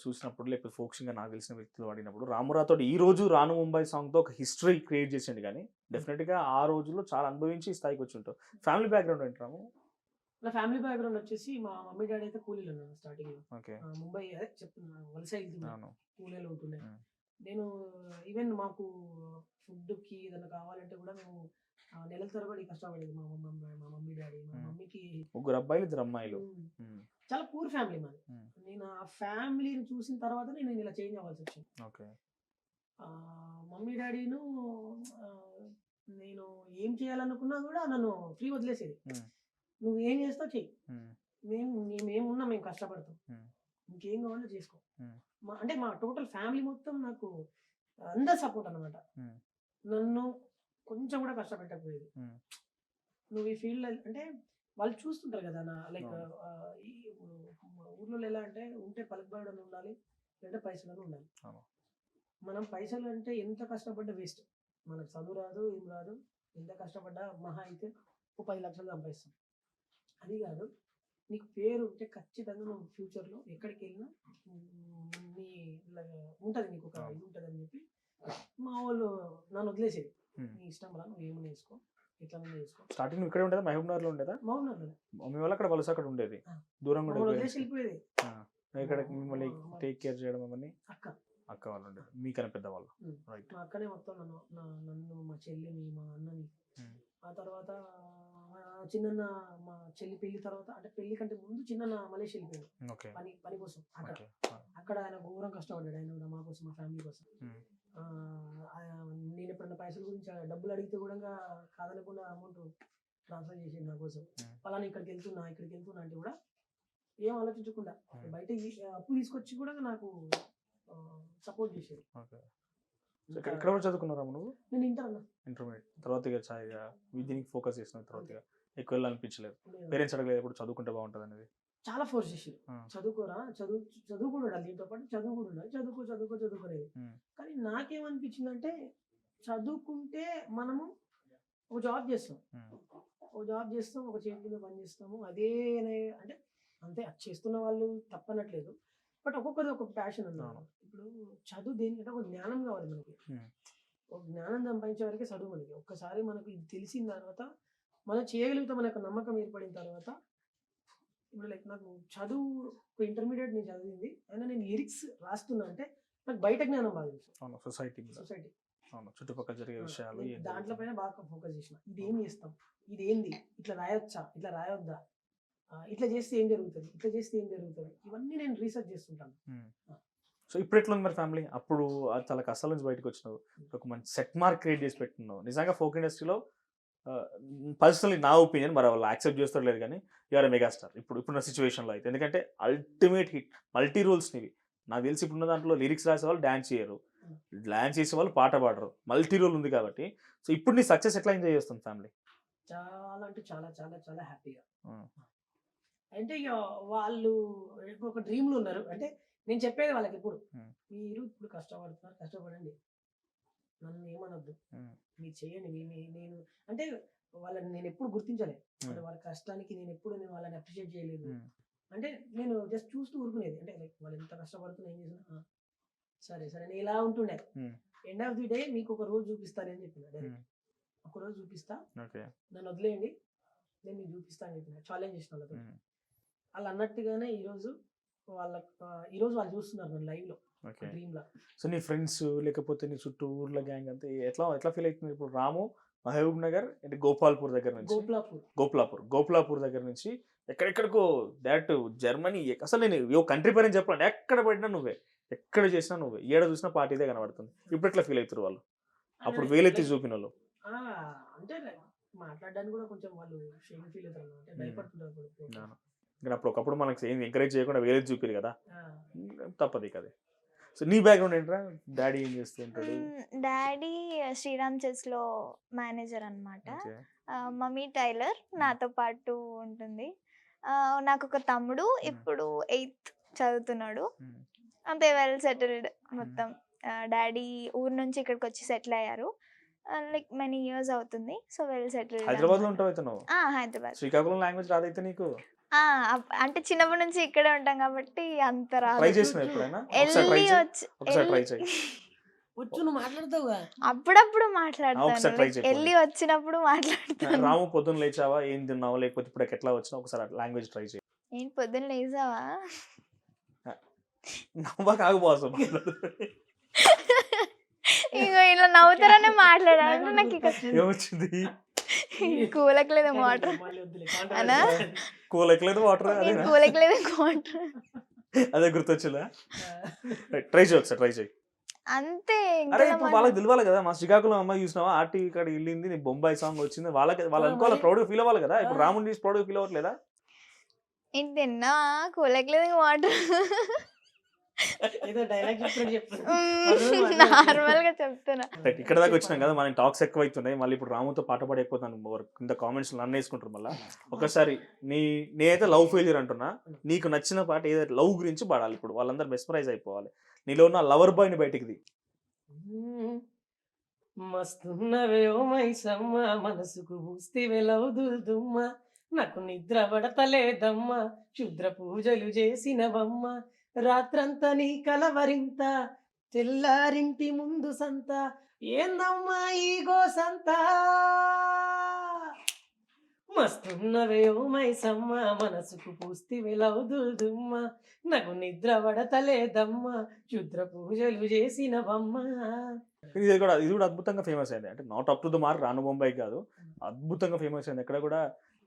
చూసినప్పుడు, లేకపోతే ఫోక్సింగ్గా నాకు తెలిసిన వ్యక్తులు వాడినప్పుడు, రామురాతో ఈ రోజు రాను ముంబై సాంగ్తో ఒక హిస్టరీ క్రియేట్ చేసిండు. కానీ డెఫినెట్గా ఆ రోజుల్లో చాలా అనుభవించి ఈ స్థాయికి వచ్చి ఉంటావు. ఫ్యామిలీ బ్యాక్గ్రౌండ్ ఏంటి రాము?
నా ఫ్యామిలీ బ్యాక్గ్రౌండ్ వచ్చేసి మా మమ్మీ డాడీ అయితే కూలీలు ఉన్నారు స్టార్టింగ్ లో.
ఓకే.
ముంబై అదే చెప్తున్నా, వలస వెళ్తున్నా,
అవును.
కూలీలు ఉంటుండే.
Hmm.
నేను ఈవెన్ మాకు ఫుడ్కి ఏదైనా కావాలంటే కూడా మేము నెలల తరబడి కష్టపడేది. మా మమ్మీ డాడీ. మా
Hmm.
మమ్మీకి
3 అబ్బాయిలు 2 అమ్మాయిలు.
Hmm. చాలా పూర్ ఫ్యామిలీ మాది.
Hmm.
నేను ఆ ఫ్యామిలీని చూసిన తర్వాత నేను ఇలా చేంజ్ అవ్వాల్సి వచ్చింది.
ఓకే.
మమ్మీ డాడీను నేను ఏం చేయాలనుకున్నా కూడా నన్ను ఫ్రీ వదిలేసేది.
Hmm.
నువ్వు ఏం చేస్తావు చెయ్యి,
Hmm.
మేమున్నా మేము కష్టపడతాం,
Hmm.
ఇంకేం కావాలో చేసుకో.
Hmm.
అంటే మా టోటల్ ఫ్యామిలీ మొత్తం నాకు అందరు సపోర్ట్ అనమాట.
Hmm.
నన్ను కొంచెం కూడా కష్టపెట్టకపోయేది.
Hmm.
నువ్వు ఈ ఫీల్డ్ అంటే వాళ్ళు చూస్తుంటారు కదా నా లైక్
అవును.
ఈ ఊర్లో ఎలా అంటే ఉంటే పలుకుబడి ఉండాలి, లేదా పైసలు ఉండాలి.
అవును.
మనం పైసలు అంటే ఎంత కష్టపడ్డా వేస్ట్. మనకు చదువు రాదు, ఏం రాదు. ఎంత కష్టపడ్డా మహా అయితే ఓ 10 లక్షలు సంపాదిస్తాం. అది కాదు, నీకు పేరు ఉంటే ఖచ్చితంగా నువ్వు ఫ్యూచర్లో ఎక్కడికి వెళ్ళినా నీ ఉంటుంది, నీకు ఒక ఇది ఉంటుంది అని చెప్పి మా వాళ్ళు నన్ను వదిలేసేది.
Hmm.
నీ ఇష్టం రా, నువ్వు ఏమైనా వేసుకో, ఎట్లా వేసుకో.
స్టార్టింగ్ నువ్వు ఇక్కడే ఉండేదా, మహబూబ్నగర్లో ఉండేదా?
బాగున్నారు
మీ వాళ్ళు అక్కడ వలస అక్కడ ఉండేది,
ఆ.
దూరం కూడా
మమ్మల్ని వదిలేసి వెళ్ళిపోయేది.
ఇక్కడ మిమ్మల్ని టేక్ కేర్ చేయడం అవన్నీ
అక్క.
అక్క వాళ్ళు ఉండేది, మీకన్నా పెద్దవాళ్ళు.
Hmm.
రైట్.
మా అక్కనే మొత్తం నన్ను మా చెల్లిని, మా అన్నని,
Hmm.
ఆ తర్వాత చిన్న మా చెల్లి పెళ్లి తర్వాత, అంటే పెళ్లి కంటే ముందు చిన్న మలేషియా వెళ్ళిపోయాడు
ఓకే.
పని కోసం. అక్కడ
ఓకే.
అక్కడ ఆయన ఘోరం కష్టపడ్డాడు, ఆయన కూడా మా కోసం, మా ఫ్యామిలీ కోసం.
Hmm.
నేను ఎప్పుడన్నా పైసల గురించి డబ్బులు అడిగితే కూడా కాదనకుండా అమౌంట్ ట్రాన్స్ఫర్ చేసేది నా కోసం.
Hmm.
పలానా ఇక్కడికి వెళ్తున్నా అంటే కూడా ఏం ఆలోచించకుండా
Hmm.
బయట అప్పు తీసుకొచ్చి కూడా నాకు సపోర్ట్ చేసేది.
ఓకే. సో ఇక్కడ కూడా చదువుకున్నారా నువ్వు?
నేను ఇంటర్ అన్నా.
ఇంటర్మీడియట్ తర్వాత ఇక దీనికి ఫోకస్ చేసిన తర్వాత ఇక ఎక్కువ వెళ్ళాలనిపించలేదు? పేరెంట్స్ అడగలేదు ఎప్పుడు చదువుకుంటే బాగుంటుంది అనేది?
చాలా ఫోర్స్ చేసేది,
ఆ.
చదువుకోరా, చదువు కూడా ఉండాలి, దీంతో పాటు చదువు కూడా ఉండాలి, చదువుకోలేదు.
Hmm.
కానీ నాకేమనిపించిందంటే చదువుకుంటే మనము ఒక జాబ్ చేస్తాం,
Hmm.
ఒక చేతి కింద పని చేస్తాము, అదే అంటే అంతే. అది చేస్తున్న వాళ్ళు తప్పనట్లేదు, బట్ ఒక్కొక్కరిది ఒక ప్యాషన్ అన్నమాట. ఇప్పుడు చదువు దేనికంటే ఒక జ్ఞానం కావాలి మనకి.
Hmm.
ఒక జ్ఞానం సంపాదించే వరకే చదువు మనకి. ఒక్కసారి మనకు ఇది తెలిసిన తర్వాత మనం చేయగలిగితే, మనకు నమ్మకం ఏర్పడిన తర్వాత, ఇప్పుడు లైక్ నాకు చదువు ఇంటర్మీడియట్ నేను చదివింది, అయినా నేను లిరిక్స్ రాస్తున్నా అంటే నాకు బయట జ్ఞానం బాగా తెలుసు.
అవును, సొసైటీ అవును, చుట్టుపక్కల జరిగే విషయాలు ఏం
దాంట్లో
జరుగుతుంది?
పైన బాగా ఫోకస్ చేసిన. ఇది ఏం చేస్తాం, ఇది ఏంది, ఇట్లా రాయొచ్చా, ఇట్లా రాయొద్దా, ఇట్లా చేస్తే ఏం జరుగుతుంది, ఇవన్నీ నేను రీసెర్చ్ చేస్తుంటాను.
సో ఇప్పుడు ఎట్లా ఉంది మరి ఫ్యామిలీ? అప్పుడు చాలా కష్టాల నుంచి బయటకు వచ్చినావు, ఒక మంచి సెట్ మార్క్ క్రియేట్ చేసి పెట్టుకున్నావు. నిజంగా ఫోక్ ఇండస్ట్రీలో పర్సనలీ నా ఒపీనియన్, మరి వాళ్ళు యాక్సెప్ట్ చేస్తారు లేదు కానీ, యూఆర్ మెగాస్టార్ ఇప్పుడున్న సిచ్యువేషన్లో అయితే. ఎందుకంటే అల్టిమేట్ హిట్, మల్టీ రోల్స్ నీవి. నాకు తెలిసి ఇప్పుడున్న దాంట్లో లిరిక్స్ రాసే వాళ్ళు డ్యాన్స్ చేయరు, డ్యాన్స్ చేసే వాళ్ళు పాట పాడరు, మల్టీ రోల్ ఉంది కాబట్టి. సో ఇప్పుడు నీ సక్సెస్ ఎట్లా ఎంజాయ్ చేస్తుంది ఫ్యామిలీ?
చాలా అంటే చాలా చాలా చాలా హ్యాపీగా. అంటే ఇక వాళ్ళు ఒక డ్రీమ్లు ఉన్నారు. అంటే నేను చెప్పేది వాళ్ళకి ఇప్పుడు, మీరు ఇప్పుడు కష్టపడండి, నన్ను ఏమనొద్దు, మీరు చేయండి, నేను అంటే వాళ్ళని నేను ఎప్పుడు గుర్తించలేదు. అంటే వాళ్ళ కష్టానికి నేను వాళ్ళని అప్రిషియేట్ చేయలేదు. అంటే నేను జస్ట్ చూస్తూ ఊరుకునేది. అంటే లైక్ వాళ్ళు ఎంత కష్టపడుతున్నా ఏం చేసినా సరే నేను ఇలా ఉంటుండే. ఎండ్ ఆఫ్ ది డే మీకు ఒక రోజు చూపిస్తానని చెప్పిన, ఒక రోజు చూపిస్తా, నన్ను వదిలేయండి, నేను మీకు చూపిస్తా అని చెప్పిన, ఛాలెంజ్ చేసిన వాళ్ళతో. వాళ్ళు అన్నట్టుగానే ఈరోజు వాళ్ళు చూస్తున్నారు నన్ను లైవ్ లో, డ్రీమ్ లో.
సో నీ ఫ్రెండ్స్ లేకపోతే నీ చుట్టూ ఊర్ల గ్యాంగ్ అంతా ఎట్లా ఫీల్ అవుతుంది ఇప్పుడు? రాము మహబూబ్ నగర్ అంటే గోపాల్పూర్ దగ్గర నుంచి, గోపాల్పూర్ దగ్గర నుంచి ఎక్కడెక్కడికో, డైరెక్ట్ జర్మనీ, అసలు నేను కంట్రీ పేరు చెప్పాలంటే ఎక్కడ పడినా నువ్వే, ఎక్కడ చేసినా నువ్వే, ఏడ చూసినా పార్టీదే కనబడుతుంది. ఇప్పుడు ఎట్లా ఫీల్ అవుతారు వాళ్ళు? అప్పుడు వేలెత్తి చూపిన వాళ్ళు
అంటే మాట్లాడడానికి కూడా కొంచెం వాళ్ళు షేమ్ ఫీల్ అవుతారు, అంటే భయపడుతుంటారు.
ఇంకా అప్పుడు ఒకప్పుడు మనకి ఏం ఎంకరేజ్ చేయకుండా వేలెత్తి చూపిరు కదా, తప్పదు కదే. సో నీ బ్యాక్గ్రౌండ్ ఏంట్రా? డాడీ ఏం చేస్తూ ఉంటాడు?
డాడీ శ్రీరామ్ చెస్ లో మేనేజర్ అన్నమాట. మమ్మీ టైలర్, నాతో పాటు ఉంటుంది. నాకు ఒక తమ్ముడు, ఇప్పుడు 8th చదువుతున్నాడు. అంతే, వెల్ సెటిల్డ్ మొత్తం. డాడీ ఊరు నుంచి ఇక్కడికి వచ్చి సెటిల్ అయ్యారు, లైక్ మెనీ ఇయర్స్ అవుతుంది. So well settled.
హైదరాబాద్ లో ఉంటావు అయితే నువ్వు?
హైదరాబాద్.
శ్రీకాకుళం లాంగ్వేజ్ రాదైతే నీకు?
అంటే చిన్నప్పటి నుంచి ఇక్కడే ఉంటాం కాబట్టి అంత రాదు.
ట్రై చేసినావు ఎప్పుడైనా? ఒకసారి ట్రై చేయి.
అప్పుడప్పుడు మాట్లాడతాను, వెళ్ళి వచ్చినప్పుడు మాట్లాడతాను.
రాము పొద్దున్న లేచావా, ఏం తిన్నావా, లేకపోతే ఇప్పుడు ఎట్లా వచ్చినా ఒకసారి లాంగ్వేజ్ ట్రై చేయి.
ఏంటి పొద్దున్న లేచావా?
నవ్వా కాదు బాసు,
ఇగో ఇలా నవ్వుతారనే మాట్లాడాలంటే నాకు ఇక
ఏమొచ్చింది?
కూలకలేదు వాటర్ అనా,
కూలెక్కలేదు వాటర్,
కూలకలేదు వాటర్,
అదే గుర్తొచ్చిందా? ట్రై చేయి, ఒకసారి ట్రై చేయి.
అంతే
అరే
ఇంకా
ఇప్పుడు వాళ్ళకి తెలియాలి కదా, మా శ్రీకాకుళం అమ్మాయి చూసినావా ఆర్టీవీ ఇక్కడ వెళ్ళింది, నీ బొంబాయి సాంగ్ వచ్చింది, వాళ్ళు అనుకోవాలి,
మరి.
ప్రౌడ్ ఫీల్ అవ్వాలి కదా. ఇప్పుడు
ఆ.
రాముని చూసి ప్రౌడ్ ఫీల్ అవ్వట్లేదా?
ఏంటి తిన్నా కూలట్లేదు వాటర్
ఏదో డైలాగ్ చెప్పినట్టు చెప్తున్నా.
నార్మల్ గా చెప్తున్నా.
రైట్, ఇక్కడ దాకా వచ్చినాం కదా, మనకి టాక్స్ ఎక్కువ అవుతున్నాయి. మళ్ళీ ఇప్పుడు రాముతో పాట పాడైపోతాను, కింద కామెంట్స్ నన్ను వేసుకుంటారు మళ్ళీ. ఒకసారి నేనైతే లవ్ ఫెయిల్యూర్ అంటున్నా, నీకు నచ్చిన పాట ఏదైతే లవ్ గురించి పాడాలి, ఇప్పుడు వాళ్ళందరూ మెస్మరైజ్ అయిపోవాలి. నీలో ఉన్న లవర్ బాయ్ని బయటికి
మస్తున్నవే ఓ మైసమ్మ, మనసుకు బూస్తివే లవుదుల్దుమ్మ, నాకు నిద్ర పడతలేదమ్మ, క్షుద్ర పూజలు చేసినవమ్మ, రాత్రంతా నీ కలవరింత, తెల్లారింటి ముందు సంత, ఏందమ్మా ఈ గోసంత, మస్తున్నవే ఓ మైసమ్మ, మనసుకు పూస్తివే లవుదుల్దుమ్మ, నాకు నిద్ర పడతలేదమ్మ, క్షుద్ర పూజలు చేసినవమ్మ.
ఇది కూడా అద్భుతంగా ఫేమస్ అయింది. అంటే not up to the mark, రాను బొంబాయి కాదు, అద్భుతంగా ఫేమస్ అయింది. ఎక్కడ కూడా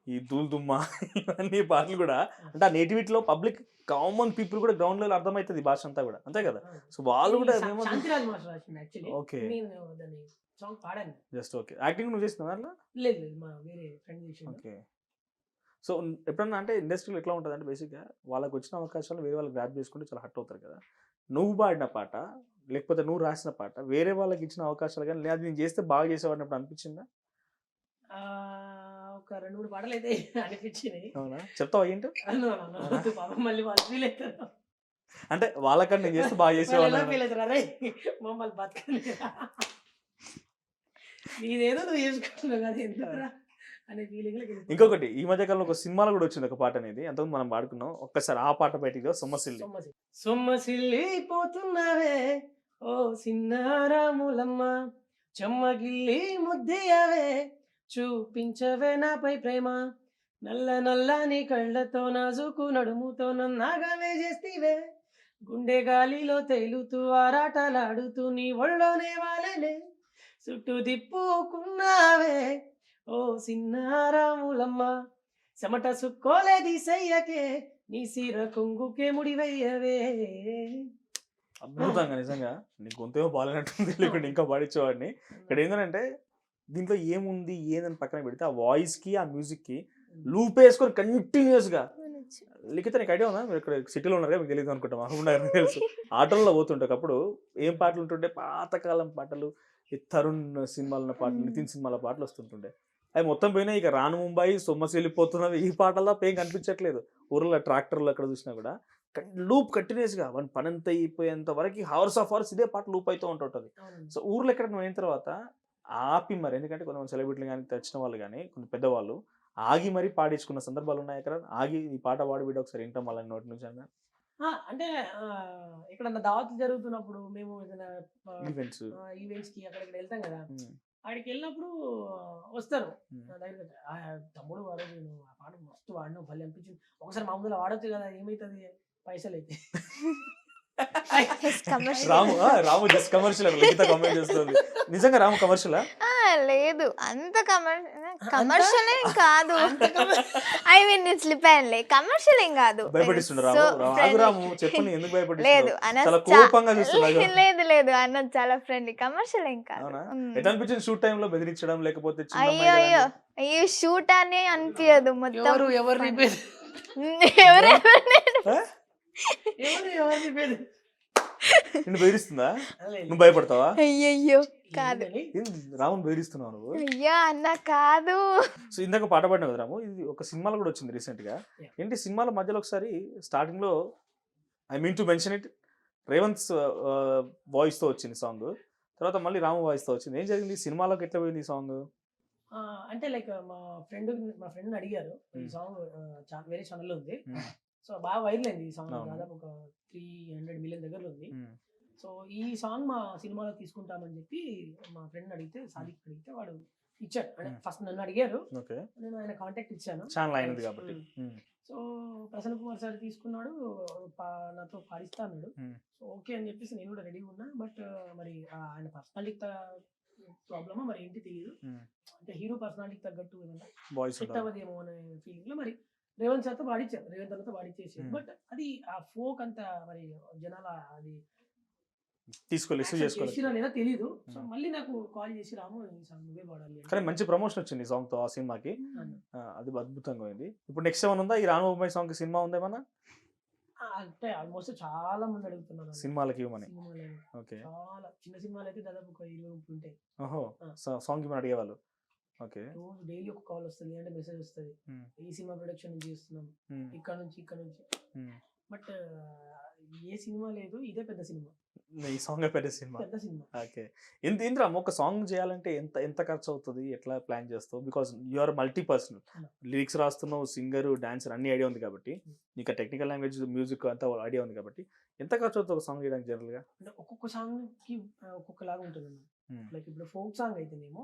ఈ దూల్ దుమ్మ ఇవన్నీ పాటలు కూడా, అంటే ఆ నేటివిటీలో పబ్లిక్ కామన్ పీపుల్ కూడా గ్రౌండ్ లెవెల్ అర్థమవుతుంది ఈ భాష అంతా కూడా, అంతే కదా. సో వాళ్ళు కూడా
శాంతిరాజ్ మాస్టర్ రాసింది యాక్చువల్లీ.
ఓకే,
నేను దాన్ని సాంగ్ పాడాను.
Just okay. యాక్టింగ్ నువ్వు చేసినావా అట్లా?
లేదు లేదు, మా వేరే ఫ్రెండ్ చేసిండు.
ఓకే. సో ఎప్పుడన్నా అంటే ఇండస్ట్రీలో ఎట్లా ఉంటుంది అంటే, బేసిక్గా వాళ్ళకి వచ్చిన అవకాశాలు వేరే వాళ్ళు గ్రాప్ చేసుకుంటే చాలా హర్ట్ అవుతారు కదా. నువ్వు పాడిన పాట లేకపోతే నువ్వు రాసిన పాట వేరే వాళ్ళకి ఇచ్చిన అవకాశాలు కానీ, లేదా నేను చేస్తే బాగా చేసేవాడిని అప్పుడు అనిపించిందా?
ఆ, ఒక 2-3 పాటలు అయితే అనిపించినాయి.
అవునా, చెప్తావా ఏంటో?
పాపం మళ్ళీ వాళ్ళు ఫీల్ అవుతారు.
అంటే వాళ్ళకన్నా నేను చేస్తే బాగా
వాళ్ళు ఎలా
చేసేవాడిని.
ఫీల్ అవుతారు, అరే మమ్మల్ని బతకాలి నీదేదో నువ్వు చేసుకుంటున్నావు కదా ఎందుకురా అనే ఫీలింగ్.
ఇంకొకటి, ఈ మధ్య కాలంలో ఒక సినిమాలో కూడా వచ్చింది ఒక పాట అనేది, అంతకుముందు మనం పాడుకున్నాం. ఒక్కసారి ఆ పాట బయటికి సొమ్మసిల్లి.
సొమ్మసిల్లిపోతున్నావే ఓ సిన్నారాములమ్మ, చెమ్మగిల్లి ముద్దయ్యవే, చూపించవే నాపై ప్రేమ, నల్ల నల్లని కళ్ళతో నాజుకు నడుముతో నన్నాగవే చేస్తీవే, గుండె గాలిలో తేలుతూ ఆరాటలాడుతూ నీ ఒళ్ళోనే వాలనే, చుట్టూ దిప్పుకున్నావే ఓ సిన్నారాములమ్మ, చెమట సుక్కోలే దిశయ్యకే, నీ సీర కొంగుకే ముడివయ్యవే.
అద్భుతంగా, నిజంగా నీ గొంతేమో బాగాలేనట్టుంది, లేకుంటే ఇంకా పాడించేవాడిని. ఇక్కడ ఏంటంటే దీంట్లో ఏముంది ఏదని పక్కన పెడితే, ఆ వాయిస్కి ఆ మ్యూజిక్కి లూప్ వేసుకొని కంటిన్యూస్గా లిఖిత నీకు ఐడియా ఉందా? మీరు ఇక్కడ సిటీలో ఉన్నారు కదా, మీకు తెలియదు అనుకుంటా, మాకు తెలుసు. ఆటోల్లో పోతుంటేటప్పుడు ఏం పాటలు ఉంటుండే, పాతకాలం పాటలు, ఈ తరుణ్ సినిమాల పాటలు, నితిన్ సినిమాల పాటలు వస్తుంటుండే. అవి మొత్తం పోయినాయి. ఇక రాను ముంబై, సొమ్మసి వెళ్ళిపోతున్నవి, ఈ పాటల్లో ఏం కనిపించట్లేదు. ఊర్లో ట్రాక్టర్లు అక్కడ చూసినా కూడా లూప్ కంటిన్యూస్గా వన్ పని అంతా అయిపోయేంత వరకు హవర్స్ ఆఫ్ అవర్స్ ఇదే పాట లూప్ అవుతూ ఉంటుంటుంది. సో ఊర్లో ఎక్కడ నువ్వు అయిన తర్వాత ఆపి మరి, ఎందుకంటే కొంతమంది సెలబ్రిటీలు కానీ తెచ్చిన వాళ్ళు కానీ కొంత పెద్దవాళ్ళు ఆగి మరీ పాడించుకున్న సందర్భాలు ఉన్నాయి. ఎక్కడ ఆగి ఈ పాట పాడి వీడియో ఒకసారి వింటాం వాళ్ళని నోటి నుంచి అన్న
అంటే ఎక్కడన్నా దావతులు జరుగుతున్నప్పుడు మేము ఏదైనా
ఈవెంట్స్
కి అక్కడికి వెళ్తాం కదా, అక్కడికి వెళ్ళినప్పుడు వస్తారు నా దగ్గర, తమ్ముడు వాడు నేను ఆ పాట మస్తు వాడిన భలే అనిపించింది, ఒకసారి మా ముందులో వాడచ్చు కదా, ఏమవుతుంది పైసలు అయితే.
రాము జస్ట్ కమర్షియల్ లిఖిత కామెంట్ చేస్తుంది. నిజంగా రాము కమర్షియలా?
లేదు, అంత కమర్షియల్ ఏం కాదు. ఐ మీన్ నేను స్లిప్ అయ్యానులే, కమర్షియల్ ఏం కాదు.
భయపడిస్తున్నాడు చెప్పండి, ఎందుకు
లేదు
భయపడి?
లేదు లేదు అన్నది చాలా ఫ్రెండ్లీ, కమర్షియల్ ఏం కాదు.
ఎట్లా అనిపించింది షూట్ టైంలో బెదిరించడం లేకపోతే?
అయ్యో అయ్యో అయ్యో, షూట్ అనే అనిపించదు మొత్తం.
నిన్ను బెదిరిస్తుందా? నువ్వు భయపడతావా?
అయ్యయ్యో కాదు,
రాముని బెదిరిస్తున్నావు నువ్వు?
అయ్యా అన్న కాదు.
సో ఇందాక పాట పాడినావు కదా రాము, ఇది ఒక సినిమాలో కూడా వచ్చింది రీసెంట్ గా. ఏంటి సినిమాల మధ్యలో ఒకసారి స్టార్టింగ్ లో, I mean to mention it, Revanth voice తో వచ్చింది సాంగ్, తర్వాత మళ్ళీ రాము వాయిస్ తో వచ్చింది. ఏం జరిగింది సినిమాలోకి, ఎట్లా పోయింది ఈ సాంగ్?
అంటే లైక్ మా ఫ్రెండ్ అడిగారు, ఈ సాంగ్ వేరే ఛానల్లో ఉంది, సో బాగా వైరల్ అయింది ఈ సాంగ్, దాదాపు ఒక 300 మిలియన్ దగ్గరలో ఉంది. సో ఈ సాంగ్ మా సినిమాలో తీసుకుంటామని చెప్పి మా ఫ్రెండ్ అడిగితే, సాదిక్ అడిగితే వాడు ఇచ్చాడు. అంటే ఫస్ట్ నన్ను అడిగారు, నేను ఆయన కాంటాక్ట్ ఇచ్చాను
కాబట్టి.
సో ప్రసన్న కుమార్ సార్ తీసుకున్నాడు, నాతో పాడిస్తా అన్నాడు. సో ఓకే అని చెప్పేసి నేను కూడా రెడీగా ఉన్నా. బట్ మరి ఆయన పర్సనాలిటీ ప్రాబ్లమా మరి ఏంటి తెలియదు, అంటే హీరో పర్సనాలిటీ తగ్గట్టు ఏమన్నా సెట్ అవ్వదేమో అనే ఫీలింగ్ లో మరి రేవంత్ సార్తో పాడించారు, రేవంత్ అన్నతో పాడించేసి. బట్ అది ఆ ఫోక్ అంతా మరి జనాల అది
రిసీవ్
చేసినా
చేసుకోలేదు.
లేదా తెలీదు. So
Hmm.
మళ్ళీ నాకు కాల్ చేసి రాము ఈ సాంగ్ నువ్వే పాడాలి
కానీ మంచి ప్రమోషన్ వచ్చింది ఈ సాంగ్ తో ఆ సినిమాకి.
అన్న.
అది అద్భుతంగా ఉంది. ఇప్పుడు నెక్స్ట్ ఏమైనా ఉందా ఈ రాను బొమ్మాయి సాంగ్ సినిమా ఉందా ఏమన్నా
అంటే ఆల్మోస్ట్ చాలా మంది అడుగుతున్నారు అన్న.
సినిమాలకి ఇవ్వమని?
సినిమాలు
ఓకే.
చాలా చిన్న సినిమాలు అయితే దాదాపు ఒక 20-30 ఉంటాయి.
ఓహో,
ఆ.
సాంగ్ ఇవ్వమని అడిగేవాళ్ళు. ఓకే.
రోజు డైలీ ఒక కాల్ వస్తుంది అంటే మెసేజ్ వస్తుంది, ఈ సినిమా ప్రొడక్షన్ నుంచి చేస్తున్నాం, ఇక్కడ నుంచి. బట్ ఏ సినిమా లేదు, ఇదే పెద్ద సినిమా.
ఈ సాంగ్ పెద్ద సినిమా.
పెద్ద సినిమా.
ఓకే. ఇంద్రా ఒక సాంగ్ చేయాలంటే ఎంత ఎంత ఖర్చు అవుతుంది, ఎట్లా ప్లాన్ చేస్తావు? Because you are multi personal, lyrics రాస్తున్నావు, సింగర్, డాన్సర్ అన్ని ఐడియా ఉంది కాబట్టి, నీకు టెక్నికల్ లాంగ్వేజ్, మ్యూజిక్ అంతా ఐడియా ఉంది కాబట్టి, ఎంత ఖర్చు అవుతుంది ఒక సాంగ్ చేయడానికి జనరల్ గా?
అంటే ఒక్కొక్క సాంగ్ కి ఒక్కొక్కలాగా ఉంటుంది అన్న. లైక్ ఇప్పుడు ఫోక్ సాంగ్ అయితేనేమో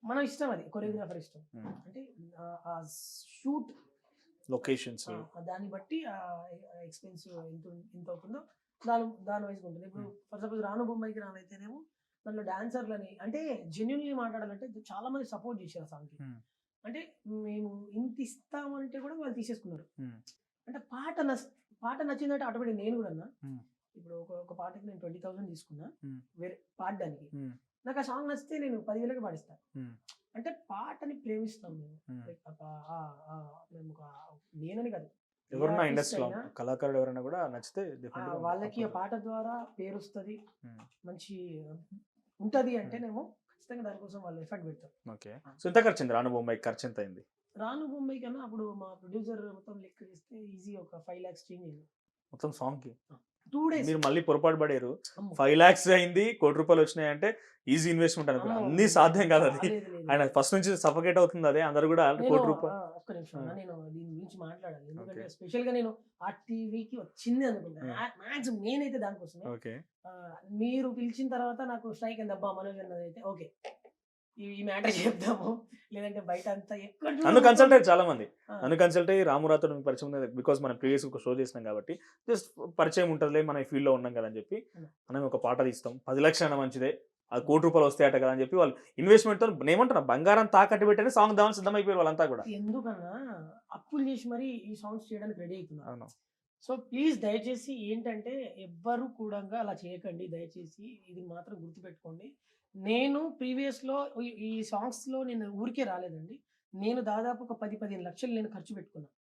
మన ఇష్టం, అది కొరియోగ్రాఫర్ ఇష్టం. అంటే ఆ షూట్
లొకేషన్స్
దాన్ని బట్టి ఎక్స్పెన్స్ ఎంత అవుతుందో దాని వైజ్ ఉంటుంది. ఇప్పుడు ఫర్ సపోజ్ రాను బొమ్మాయికి రాను అయితేనేమో దాంట్లో డాన్సర్లని అంటే జెన్యున్లీ మాట్లాడాలంటే చాలా మంది సపోర్ట్ చేశారు ఆ సాంగ్కి. అంటే మేము ఇంత ఇస్తామంటే కూడా వాళ్ళు తీసేసుకున్నారు. అంటే పాట నచ్చిందంటే ఆటోమేటిక్ నేను కూడా అన్నా. ఇప్పుడు ఒక పాటకి నేను 20,000 తీసుకున్నా వేరే పాడడానికి, నాకు ఆ సాంగ్ నచ్చితే నేను 10,000కి పాడిస్తాను. అంటే పాటని ప్రేమిస్తాం మేము. మేము నేనని కాదు,
ఎవరన్నా ఇండస్ట్రీలో కళాకారుడు ఎవరైనా కూడా నచ్చితే
వాళ్ళకి ఆ పాట ద్వారా పేరు వస్తుంది, మంచి ఉంటది అంటేనేమో ఖచ్చితంగా దానికోసం వాళ్ళు ఎఫర్ట్ పెడతారు.
ఓకే. సో ఎంత ఖర్చు అయింది రాను బొమ్మాయి? ఖర్చు ఎంత అయింది?
రాను బొమ్మాయి కన్నా అప్పుడు మా ప్రొడ్యూసర్ మొత్తం లెక్క చేస్తే ఈజీ ఒక 5 lakhs చేంజ్ అయింది
మొత్తం సాంగ్ కి.
2 days.
మీరు మళ్ళీ పొరపాటు పడారు, 5 lakhs అయింది, ₹1 కోటి వచ్చినాయి అంటే ఈజీ ఇన్వెస్ట్మెంట్ అనుకున్నా. అన్ని సాధ్యం కాదు అది. ఆయన ఫస్ట్ నుంచి సఫకేట్ అవుతుంది అదే, అందరు కూడా ₹1 కోటి.
ఒక్క నిమిషం అన్న, నేను దీని గురించి మాట్లాడాలి. ఎందుకంటే స్పెషల్ గా నేను ఆ టీవీకి వచ్చింది అనుకుంటా, మాక్సిమం నేనైతే దానికోసమే.
ఓకే.
మీరు పిలిచిన తర్వాత నాకు స్ట్రైక్ అయింది, అబ్బా మనోజ్ అన్నది అయితే ఓకే ఈ మ్యాటర్ చెప్దాము, లేదంటే బయట అంతా ఎక్కడ
నన్ను కన్సల్ట్ అయ్యారు చాలా మంది. నన్ను కన్సల్ట్ అయ్యి రామురాతో పరిచయం ఉంది, బికాస్ మనం ప్రీవియస్ ఒక షో చేసినాం కాబట్టి జస్ట్ పరిచయం ఉంటుందిలే, మన ఈ ఫీల్డ్ లో ఉన్నాం కదా అని చెప్పి, మనం ఒక పాట తీస్తాం, 10 లక్షలు అయినా మంచిదే, అది ₹1 కోటి వస్తాయట కదా అని చెప్పి వాళ్ళు ఇన్వెస్ట్మెంట్ తో ఏమంటున్నా బంగారం తాకట్టు పెట్టని సాంగ్ దాని సిద్ధమైపోయారు వాళ్ళంతా కూడా.
ఎందుకన్నా అప్పులు చేసి మరి ఈ సాంగ్స్ చేయడానికి రెడీ అవుతున్నారు.
అవును.
సో ప్లీజ్ దయచేసి ఏంటంటే ఎవ్వరు కూడా అలా చేయకండి, దయచేసి ఇది మాత్రం గుర్తుపెట్టుకోండి. నేను ప్రీవియస్లో ఈ సాంగ్స్లో నేను ఊరికే రాలేదండి, నేను దాదాపు ఒక 10-15 లక్షలు నేను ఖర్చు పెట్టుకున్నాను.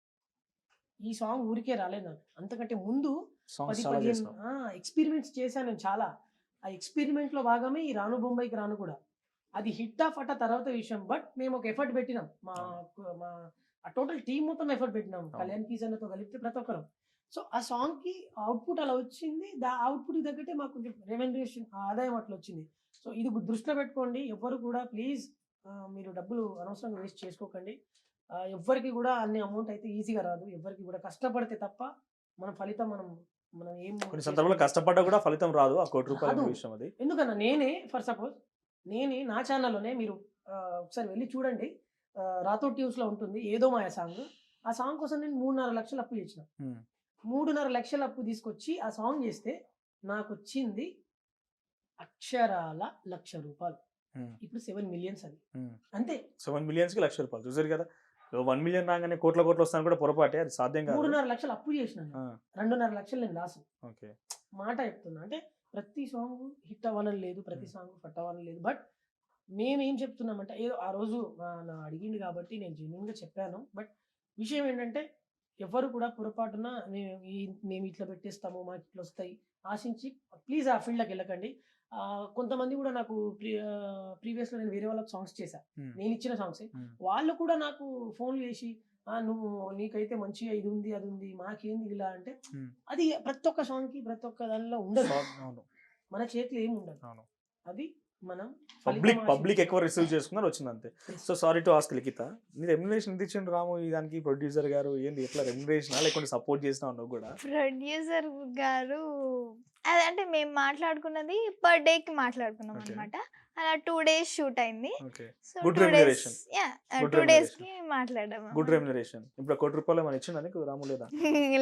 ఈ సాంగ్ ఊరికే రాలేదు నాకు, అంతకంటే ముందు 10-15 ఎక్స్పెరిమెంట్స్ చేశాను నేను చాలా. ఆ ఎక్స్పెరిమెంట్లో భాగమే ఈ రాను బొంబాయికి రాను కూడా. అది హిట్ ఆఫ్ అట తర్వాత విషయం, బట్ మేము ఒక ఎఫర్ట్ పెట్టినాం, మా టోటల్ టీం మొత్తం ఎఫర్ట్ పెట్టినాం, కళ్యాణ్ కిషన్తో కలిపితే ప్రతి ఒక్కరం. సో ఆ సాంగ్కి అవుట్పుట్ అలా వచ్చింది, అవుట్పుట్కి తగ్గట్టే మాకు రెవెన్యూషన్ ఆదాయం అట్లా వచ్చింది. సో ఇది దృష్టిలో పెట్టుకోండి, ఎవ్వరు కూడా ప్లీజ్ మీరు డబ్బులు అనవసరంగా వేస్ట్ చేసుకోకండి. ఎవ్వరికి కూడా అన్ని అమౌంట్ అయితే ఈజీగా రాదు, ఎవ్వరికి కూడా కష్టపడితే తప్ప మన ఫలితం మనం ఏం
కొన్ని సందర్భాల్లో కష్టపడ్డా కూడా ఫలితం రాదు, ఆ ₹1 కోటి విషయం అది.
ఎందుకన్నా ఫర్ సపోజ్ నా ఛానల్లోనే మీరు ఒకసారి వెళ్ళి చూడండి, రాతో ట్యూన్స్లో ఉంటుంది ఏదో మాయ సాంగ్. ఆ సాంగ్ కోసం నేను 3.5 లక్షలు అప్పు చేసిన. 3.5 లక్షలు అప్పు తీసుకొచ్చి ఆ సాంగ్ చేస్తే నాకు వచ్చింది అక్షరాల ₹1,00,000. ఇప్పుడు 7 million అది అంతే.
7 million కి ₹1,00,000 చూసారు కదా. 1 million రాగానే కోట్ల వస్తాను కూడా పొరపాటే, అది సాధ్యం కాదు.
3.5 లక్షలు అప్పు చేసినాను, 2.5 లక్షలు నేను లాస్.
ఓకే.
మాట చెప్తున్నా, అంటే ప్రతి సాంగ్ హిట్ అవ్వాలని లేదు, ప్రతి సాంగ్ ఫట్ అవ్వాలని లేదు. బట్ మేమేం చెప్తున్నామంటే ఏదో ఆ రోజు నా అడిగింది కాబట్టి నేను జెన్యున్గా చెప్పాను. బట్ విషయం ఏంటంటే ఎవరు కూడా పొరపాటున మేము ఇట్లా పెట్టేస్తాము, మాకు ఇట్లా వస్తాయి ఆశించి ప్లీజ్ ఆ ఫీల్డ్కి వెళ్ళకండి. కొంతమంది కూడా నాకు ప్రీవియస్లో నేను వేరే వాళ్ళకి సాంగ్స్ చేశాను, నేను ఇచ్చిన సాంగ్స్, వాళ్ళు కూడా నాకు ఫోన్లు చేసి నువ్వు నీకైతే మంచిగా ఇది ఉంది అది ఉంది మాకేంది ఇలా అంటే, అది ప్రతి ఒక్క సాంగ్కి ప్రతి ఒక్క దానిలో ఉండదు, మన చేతిలో ఏమి ఉండదు. అది మనం
పబ్లిక్ ఎక్కువ రిసీవ్ చేసుకున్నారు వచ్చింది అంతే. సో సారీ టు ఆస్క్ లిఖిత, నీ రెమ్యునరేషన్ ఎంత ఇచ్చిండు రాము ఈ దానికి? ప్రొడ్యూసర్ గారు ఏంది ఎట్లా రెమ్యునరేషన్, లేకుంటే సపోర్ట్ చేసినా నువ్వు కూడా?
ప్రొడ్యూసర్ గారు అదే అంటే మేము మాట్లాడుకున్నది పర్ డేకి మాట్లాడుకున్నాం అనమాట. అలా 2 days షూట్ అయింది.
Okay.
So
Good
2 days
remuneration. Good
2 days
remuneration.
కి మాట్లాడాము.
Good remuneration. ఇప్పుడు 1 కోటి రూపాయలు ఏమైనా ఇచ్చిండా నీకు రాము లేదా?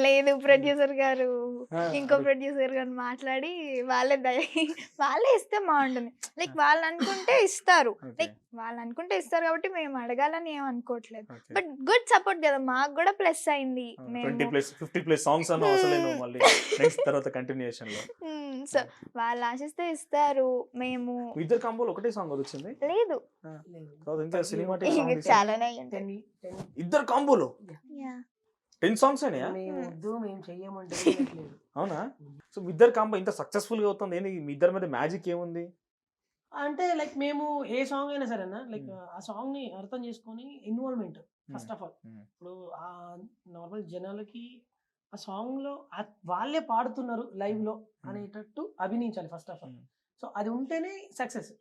లేదు, ప్రొడ్యూసర్ గారు
ఆ,
ఇంకో
అడుగు.
ప్రొడ్యూసర్ గారు మాట్లాడి వాళ్ళే ఇస్తే బాగుంటుంది. లైక్ వాళ్ళు అనుకుంటే ఇస్తారు,
Okay.
లైక్ వాళ్ళు అనుకుంటే ఇస్తారు కాబట్టి మేము అడగాలని ఏం అనుకోవట్లేదు.
Okay.
బట్ గుడ్ సపోర్ట్ కదా, మాకు కూడా ప్లస్ అయింది.
20 ప్లస్ 50 ప్లస్ సాంగ్స్ అన్న అవసరం లేదు మళ్ళీ నెక్స్ట్ తర్వాత కంటిన్యూయేషన్ లో.
సో వాళ్ళు ఆశిస్తే ఇస్తారు. మేము
మీ ఇద్దరు కాంబోలో ఒకటే సాంగ్ వచ్చింది.
లేదు,
తర్వాత ఇంకా సినిమాటిక్ సాంగ్
ఇంకా చాలానే అయ్యి ఉంటాయి.
10
ఇద్దరు కాంబోలో
Yeah.
10 సాంగ్స్ అయినాయా?
మేము వద్దు మేము చెయ్యమంటే వినట్లేదు.
అవునా? సో మీ ఇద్దరు కాంబో ఇంత సక్సెస్ఫుల్ గా అవుతుంది ఏంది? మీ ఇద్దరి మీద మ్యాజిక్ ఏముంది?
అంటే లైక్ మేము ఏ సాంగ్ అయినా సరేనా లైక్ ఆ సాంగ్ ని అర్థం చేసుకొని ఇన్వాల్వ్మెంట్ ఫస్ట్ ఆఫ్ ఆల్. ఇప్పుడు ఆ నార్మల్ జనాలకి ఆ సాంగ్ లో వాళ్ళే పాడుతున్నారు లైవ్ లో అనేటట్టు అభినయించాలి ఫస్ట్ ఆఫ్ ఆల్. సో అది ఉంటేనే సక్సెస్.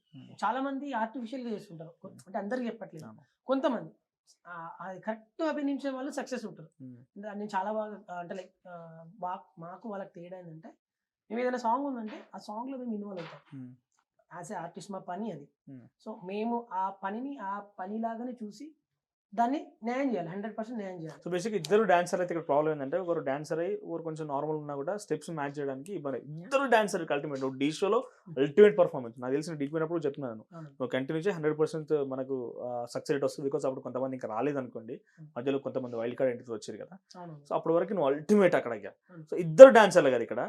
చాలా మంది ఆర్టిఫిషియల్ గా చేస్తుంటారు, అంటే అందరికి చెప్పట్లేదు, కొంతమంది అది కరెక్ట్ అభినయించే వాళ్ళు సక్సెస్ ఉంటారు. నేను చాలా బాగా అంటే లైక్ మాకు వాళ్ళకి తేడా ఏంటంటే, మేము ఏదైనా సాంగ్ ఉందంటే ఆ సాంగ్ లో మేము ఇన్వాల్వ్ అవుతాం యాజ్ ఏ ఆర్టిస్ట్. మా పని అది. సో మేము ఆ పనిని ఆ పనిలాగానే చూసి దాన్ని న్యాయం చేయాలి, 100% న్యాయం చేయాలి.
సో బేసిక్ ఇద్దరు డాన్సర్ అయితే ఇక్కడ ప్రాబ్లం ఏంటంటే, ఒకరు డాన్సర్ అయ్యి ఒకరు కొంచెం నార్మల్ ఉన్నా కూడా స్టెప్స్ మ్యాచ్ చేయడానికి ఇబ్బంది. ఇద్దరు డాన్సర్ అల్టిమేట్ డీ షోలో అల్టిమేట్ పర్ఫార్మెన్స్. నాకు తెలిసిన డిపోయినప్పుడు చెప్తున్నాను, నువ్వు కంటిన్యూ చేసి 100% మనకు సక్సెస్ రేట్ వస్తుంది. బికాస్ అప్పుడు కొంతమంది ఇంకా రాలేదనుకోండి, మధ్యలో కొంతమంది వైల్డ్ కార్డ్ ఎంట్రీ వచ్చారు కదా. సో అప్పటి వరకు నువ్వు అల్టిమేట్ అక్కడ. సో ఇద్దరు డాన్సర్లు కదా ఇక్కడ.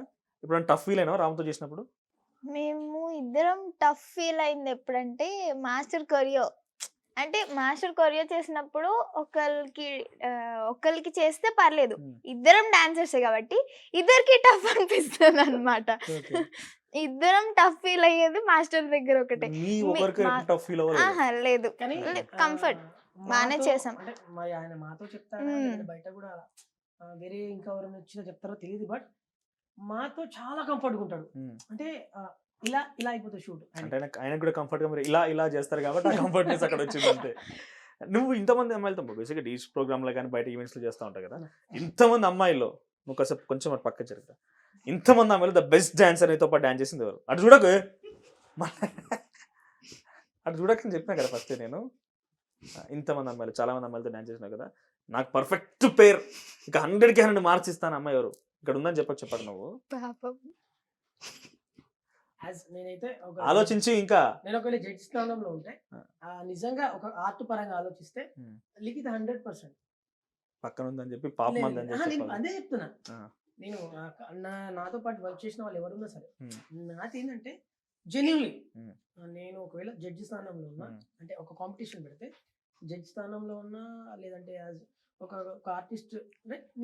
ఇప్పుడు టఫ్ ఫీల్ అయినా రామ్తో చేసినప్పుడు?
మేము ఇద్దరం టఫ్ ఫీల్ అయింది ఎప్పుడంటే మాస్టర్ కొరియో. అంటే మాస్టర్ కొరియో చేసినప్పుడు ఒకరికి చేస్తే పర్లేదు, ఇద్దరం డాన్సర్సే కాబట్టి ఇద్దరికి టఫ్ అనిపిస్తుంది అనమాట. ఇద్దరం టఫ్ ఫీల్ అయ్యేది మాస్టర్ దగ్గర ఒకటే. లేదు,
కానీ
కంఫర్ట్ బాగానే చేసాం.
అంటే మరి ఆయన మాతో చెప్తారా బయట కూడా వేరే ఇంకా ఎవరైనా వచ్చినా చెప్తారో తెలియదు, బట్ మాతో చాలా కంఫర్ట్గా ఉంటాడు. అంటే ఇలా ఇలా అయిపోతుంది షూట్.
అంటే ఆయనకు కూడా కంఫర్ట్గా మీరు ఇలా ఇలా చేస్తారు కాబట్టి ఆ కంఫర్ట్నెస్ అక్కడ వచ్చింది అంతే. నువ్వు ఇంతమంది అమ్మాయిలతో బేసిక్గా డీస్ ప్రోగ్రామ్లో కానీ బయట ఈవెంట్స్లో చేస్తూ ఉంటావు కదా, ఇంతమంది అమ్మాయిల్లో నువ్వు కాసేపు కొంచెం అటు పక్క జరుగుతా, ఇంతమంది అమ్మాయిలు ద బెస్ట్ డాన్సర్ నీతో పాటు డాన్స్ చేసింది ఎవరు? అటు చూడకు, అటు చూడకని చెప్పినా కదా ఫస్ట్ నేను. ఇంతమంది అమ్మాయిలు, చాలా మంది అమ్మాయిలతో డాన్స్ చేసినావు కదా, నాకు పర్ఫెక్ట్ పేర్, ఇక 100కి 100 మార్క్స్ ఇస్తాను అమ్మాయి ఎవరు ఇక్కడ ఉందని చెప్పకు నువ్వు.
నేనైతే
ఆలోచించి ఇంకా
నేను ఒకవేళ జడ్జి స్థానంలో ఉంటే నిజంగా ఒక ఆర్ట్ పరంగా ఆలోచిస్తే లిఖిత 100%
పక్కన ఉందని చెప్పి పాపం అందని చెప్పి
అదే చెప్తున్నా. నేను నాతో పాటు వర్క్ చేసిన వాళ్ళు ఎవరున్నా సరే, నాది ఏంటంటే జెన్యూన్లీ నేను ఒకవేళ జడ్జి స్థానంలో ఉన్నా అంటే ఒక కాంపిటీషన్ పెడితే జడ్జి స్థానంలో ఉన్నా, లేదంటే ఒక ఆర్టిస్ట్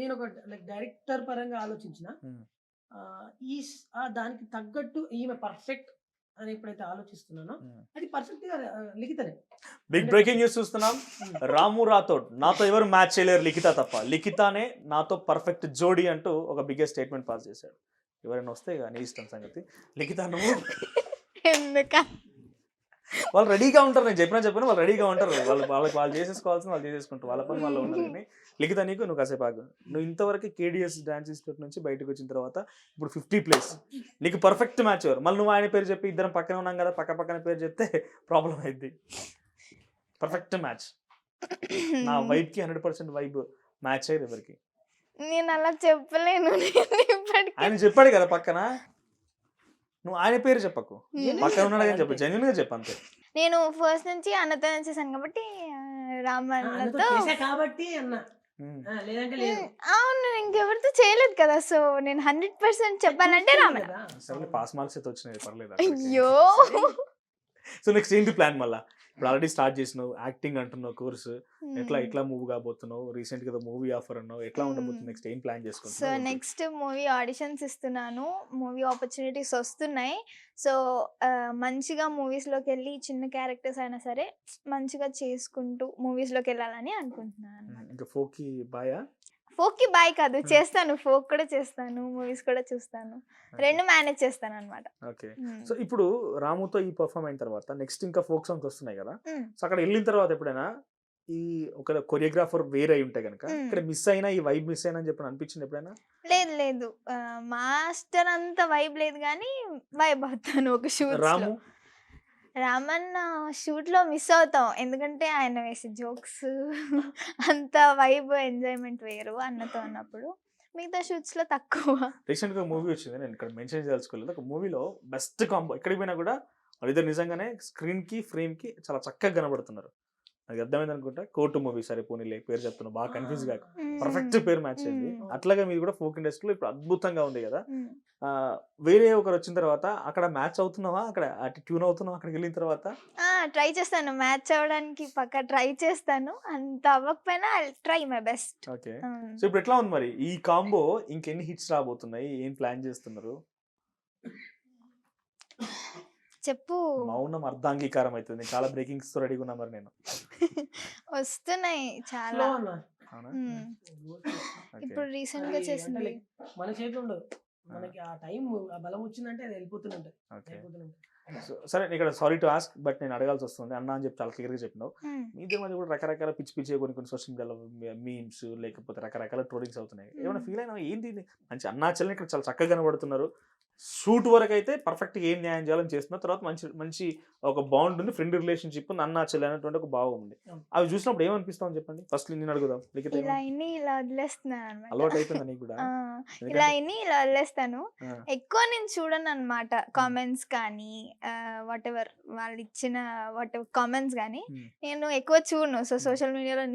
నేను ఒక లైక్ డైరెక్టర్ పరంగా ఆలోచించిన దానికి తగ్గట్టు ఈమె పర్ఫెక్ట్ అని ఎప్పుడైతే ఆలోచిస్తున్నానో అది పర్ఫెక్ట్ గా లిఖితనే.
బిగ్ బ్రేకింగ్ న్యూస్ చూస్తున్నాం. రాము రాథోడ్ నాతో ఎవరు మ్యాచ్ చేయలేరు లిఖిత తప్ప, లిఖితానే నాతో పర్ఫెక్ట్ జోడీ అంటూ ఒక బిగ్గెస్ట్ స్టేట్మెంట్ పాస్ చేశాడు. ఎవరైనా వస్తే నీ ఇష్టం సంగతి. లిఖిత నువ్వు వాళ్ళు రెడీగా ఉంటారు, నేను చెప్పిన వాళ్ళు రెడీగా ఉంటారు, వాళ్ళు చేసేసుకోవాల్సిన వాళ్ళు చేసేసుకుంటారు, వాళ్ళ పని వాళ్ళు ఉన్నారు. కానీ లిఖిత నీకు నువ్వు కాసేపు ఆగు. నువ్వు ఇంతవరకు KDS డాన్స్ ఇన్స్టిట్యూట్ నుంచి బయటకు వచ్చిన తర్వాత ఇప్పుడు 50 ప్లేస్ నీకు పర్ఫెక్ట్ మ్యాచ్ ఎవరు? మళ్ళీ నువ్వు ఆయన పేరు చెప్పి ఇద్దరం పక్కనే ఉన్నాం కదా, పక్కన పేరు చెప్తే ప్రాబ్లం అయింది. పర్ఫెక్ట్ మ్యాచ్ నా వైబ్ కి 100% వైబ్ మ్యాచ్ అయ్యేది ఎవరికి?
నేను అలా చెప్పలేను.
ఆయన చెప్పాడు కదా పక్కన, నువ్వు ఆయన పేరు చెప్పకు, పక్కన ఉన్నాడు కానీ చెప్పు, జెన్యున్ గా చెప్పు అంతే.
నేను ఫస్ట్ నుంచి అన్నతో చేశాను కాబట్టి రామన్నతో
కాబట్టి అన్న లేదంటే లేదు.
అవును, ఇంకెవరితో చేయలేదు కదా, సో నేను 100% చెప్పాలంటే రామన్న.
పాస్ మార్క్స్ అయితే వచ్చినాయి, పర్లేదు.
అయ్యో,
సో నెక్స్ట్ ఏంటి ప్లాన్? మళ్ళా ఇప్పుడు ఆల్రెడీ స్టార్ట్ చేసినావు, యాక్టింగ్ అంటున్నావు కోర్సు, ఎట్లా మూవ్ కాబోతున్నావు? రీసెంట్ గా మూవీ ఆఫర్ అన్నావు, ఎట్లా ఉండబోతుంది? నెక్స్ట్ ఏం ప్లాన్ చేసుకుంటున్నావు?
సో నెక్స్ట్ మూవీ ఆడిషన్స్ ఇస్తున్నాను, మూవీ ఆపర్చునిటీస్ వస్తున్నాయి. సో మంచిగా మూవీస్లోకి వెళ్ళి చిన్న క్యారెక్టర్స్ అయినా సరే మంచిగా చేసుకుంటూ మూవీస్లోకి వెళ్ళాలని అనుకుంటున్నాను.
ఇంకా ఫోక్కి బాయా?
ఫోక్కి బాయ్ కాదు, చేస్తాను, ఫోక్ కూడా చేస్తాను, మూవీస్ కూడా చూస్తాను, రెండు మేనేజ్ చేస్తాను అనమాట.
ఓకే. సో ఇప్పుడు రాముతో ఈ పర్ఫార్మ్ అయిన తర్వాత నెక్స్ట్ ఇంకా ఫోక్ సాంగ్స్ వస్తున్నాయి కదా, సో అక్కడ వెళ్ళిన తర్వాత ఎప్పుడైనా ఈ ఒక కొరియోగ్రాఫర్ వేరే అయి ఉంటే కనుక ఇక్కడ మిస్ అయినా, ఈ వైబ్ మిస్ అయినా అని చెప్పి అనిపించింది ఎప్పుడైనా?
లేదు, మాస్టర్ అంత వైబ్ లేదు కానీ వైబ్ అవుతాను ఒక షూట్.
రాము
రామన్న షూట్‌లో మిస్ అవుతాం. ఎందుకంటే ఆయన వేసే జోక్స్ అంత వైబ్, ఎంజాయ్‌మెంట్ వేరు అన్నతో ఉన్నప్పుడు. మిగతా షూట్స్‌లో తక్కువ.
రీసెంట్‌గా మూవీ వచ్చింది. నేను ఇక్కడ మెన్షన్ చేయదలుచుకోలేదు. ఒక మూవీలో బెస్ట్ కాంబో ఎక్కడికి పోయినా కూడా వాళ్ళిద్దరు నిజంగానే స్క్రీన్‌కి, ఫ్రేమ్‌కి చాలా చక్కగా కనబడుతున్నారు. నాకు అర్థమైంది అనుకుంటా. 'కోర్టు' మూవీ సరే పోనీలే పేరు చెప్తున్నా బాగా కన్‌ఫ్యూజ్ గాకు. పర్ఫెక్ట్ పేరు మ్యాచ్ అయింది.
హ్మ్.
అట్లాగే మీరు కూడా ఫోక్ ఇండస్ట్రీలో ఇప్పుడు అద్భుతంగా ఉంది కదా!
హ్మ్.
వేరే ఒకరు వచ్చిన తర్వాత అక్కడ మ్యాచ్ అవుతున్నావా? అక్కడ అటు ట్యూన్ అవుతున్నావా అక్కడికెళ్ళిన తర్వాత?
ట్రై చేస్తాను. మ్యాచ్ అవ్వడానికి పక్కా ట్రై చేస్తాను. అంత అవ్వకపోయినా I will try my best.
Okay.
హ్మ్.
సో ఇప్పుడు ఎట్లా ఉంది మరి? ఈ కాంబో ఇంకెన్ని హిట్స్ రాబోతున్నాయి? ఏం ప్లాన్ చేస్తున్నారు?
చెప్పు.
మౌనం అర్ధాంగీకారం అయితుంది. చాలా బ్రేకింగ్స్‌తో రెడీగా ఉన్నా మరి నేను.
వస్తున్నాయి
స్లో
చాలా.
అన్న.
అవునా?
హ్మ్.
ఓకే.
ఇప్పుడు రీసెంట్‌గా
అది అంటే
చేసింది.
లైక్ మన చేతిలో ఉండదు. మనకి ఆ టైం ఆ బలం వచ్చిందంటే అది వెళ్ళిపోతూనే ఉంటది.
ఓకే.
వెళ్ళిపోతూనే ఉంటది.
సో సరే ఇక్కడ సారీ టు ఆస్క్ బట్ నేను అడగాల్సి వస్తుంది. అన్నా అని చెప్పి చాలా క్లియర్‌గా చెప్పినావు.
హ్మ్.
మీ ఇద్దరి మధ్య కూడా రకరకాల పిచ్చి పిచ్చిగా కొన్ని సోషల్ మీడియాలో మీమ్స్ లేకపోతే రకరకాల ట్రోలింగ్స్ అవుతున్నాయి. ఏమైనా ఫీల్ అయినావా? ఏంటి ఇది? మంచి అన్నా చెల్లెలు ఇక్కడ చాలా చక్కగా కనబడుతున్నారు. షూట్ వరకు అయితే పర్ఫెక్ట్‌గా ఏం న్యాయం చేయాలని చేస్తున్నారు. తర్వాత మంచి మంచి ఒక బాండ్ ఉంది. ఫ్రెండ్ రిలేషన్‌షిప్ ఉంది. అన్నా చెల్లె అనేటువంటి ఒక భావం ఉంది.
అవును.
అవి చూసినప్పుడు ఏమనిపిస్తామని చెప్పండి? ఫస్ట్ నేను అడుగుదాం. లిఖిత
ఇలా
ఏమని
ఇన్ని ఇలా వదిలేస్తున్నాననమాట.
అలవాటు అయిపోయిందా నీకు కూడా?
ఆ! ఇలా
ఎందుకంటే
ఇన్ని ఇలా వదిలేస్తాను.
ఆ!
ఎక్కువ నేను చూడననమాట. కామెంట్స్ కానీ వాటెవర్ వాళ్ళిచ్చిన కామెంట్స్ గానీ,
హ్మ్.
నేను ఎక్కువ చూడను. సో, సోషల్ మీడియాలో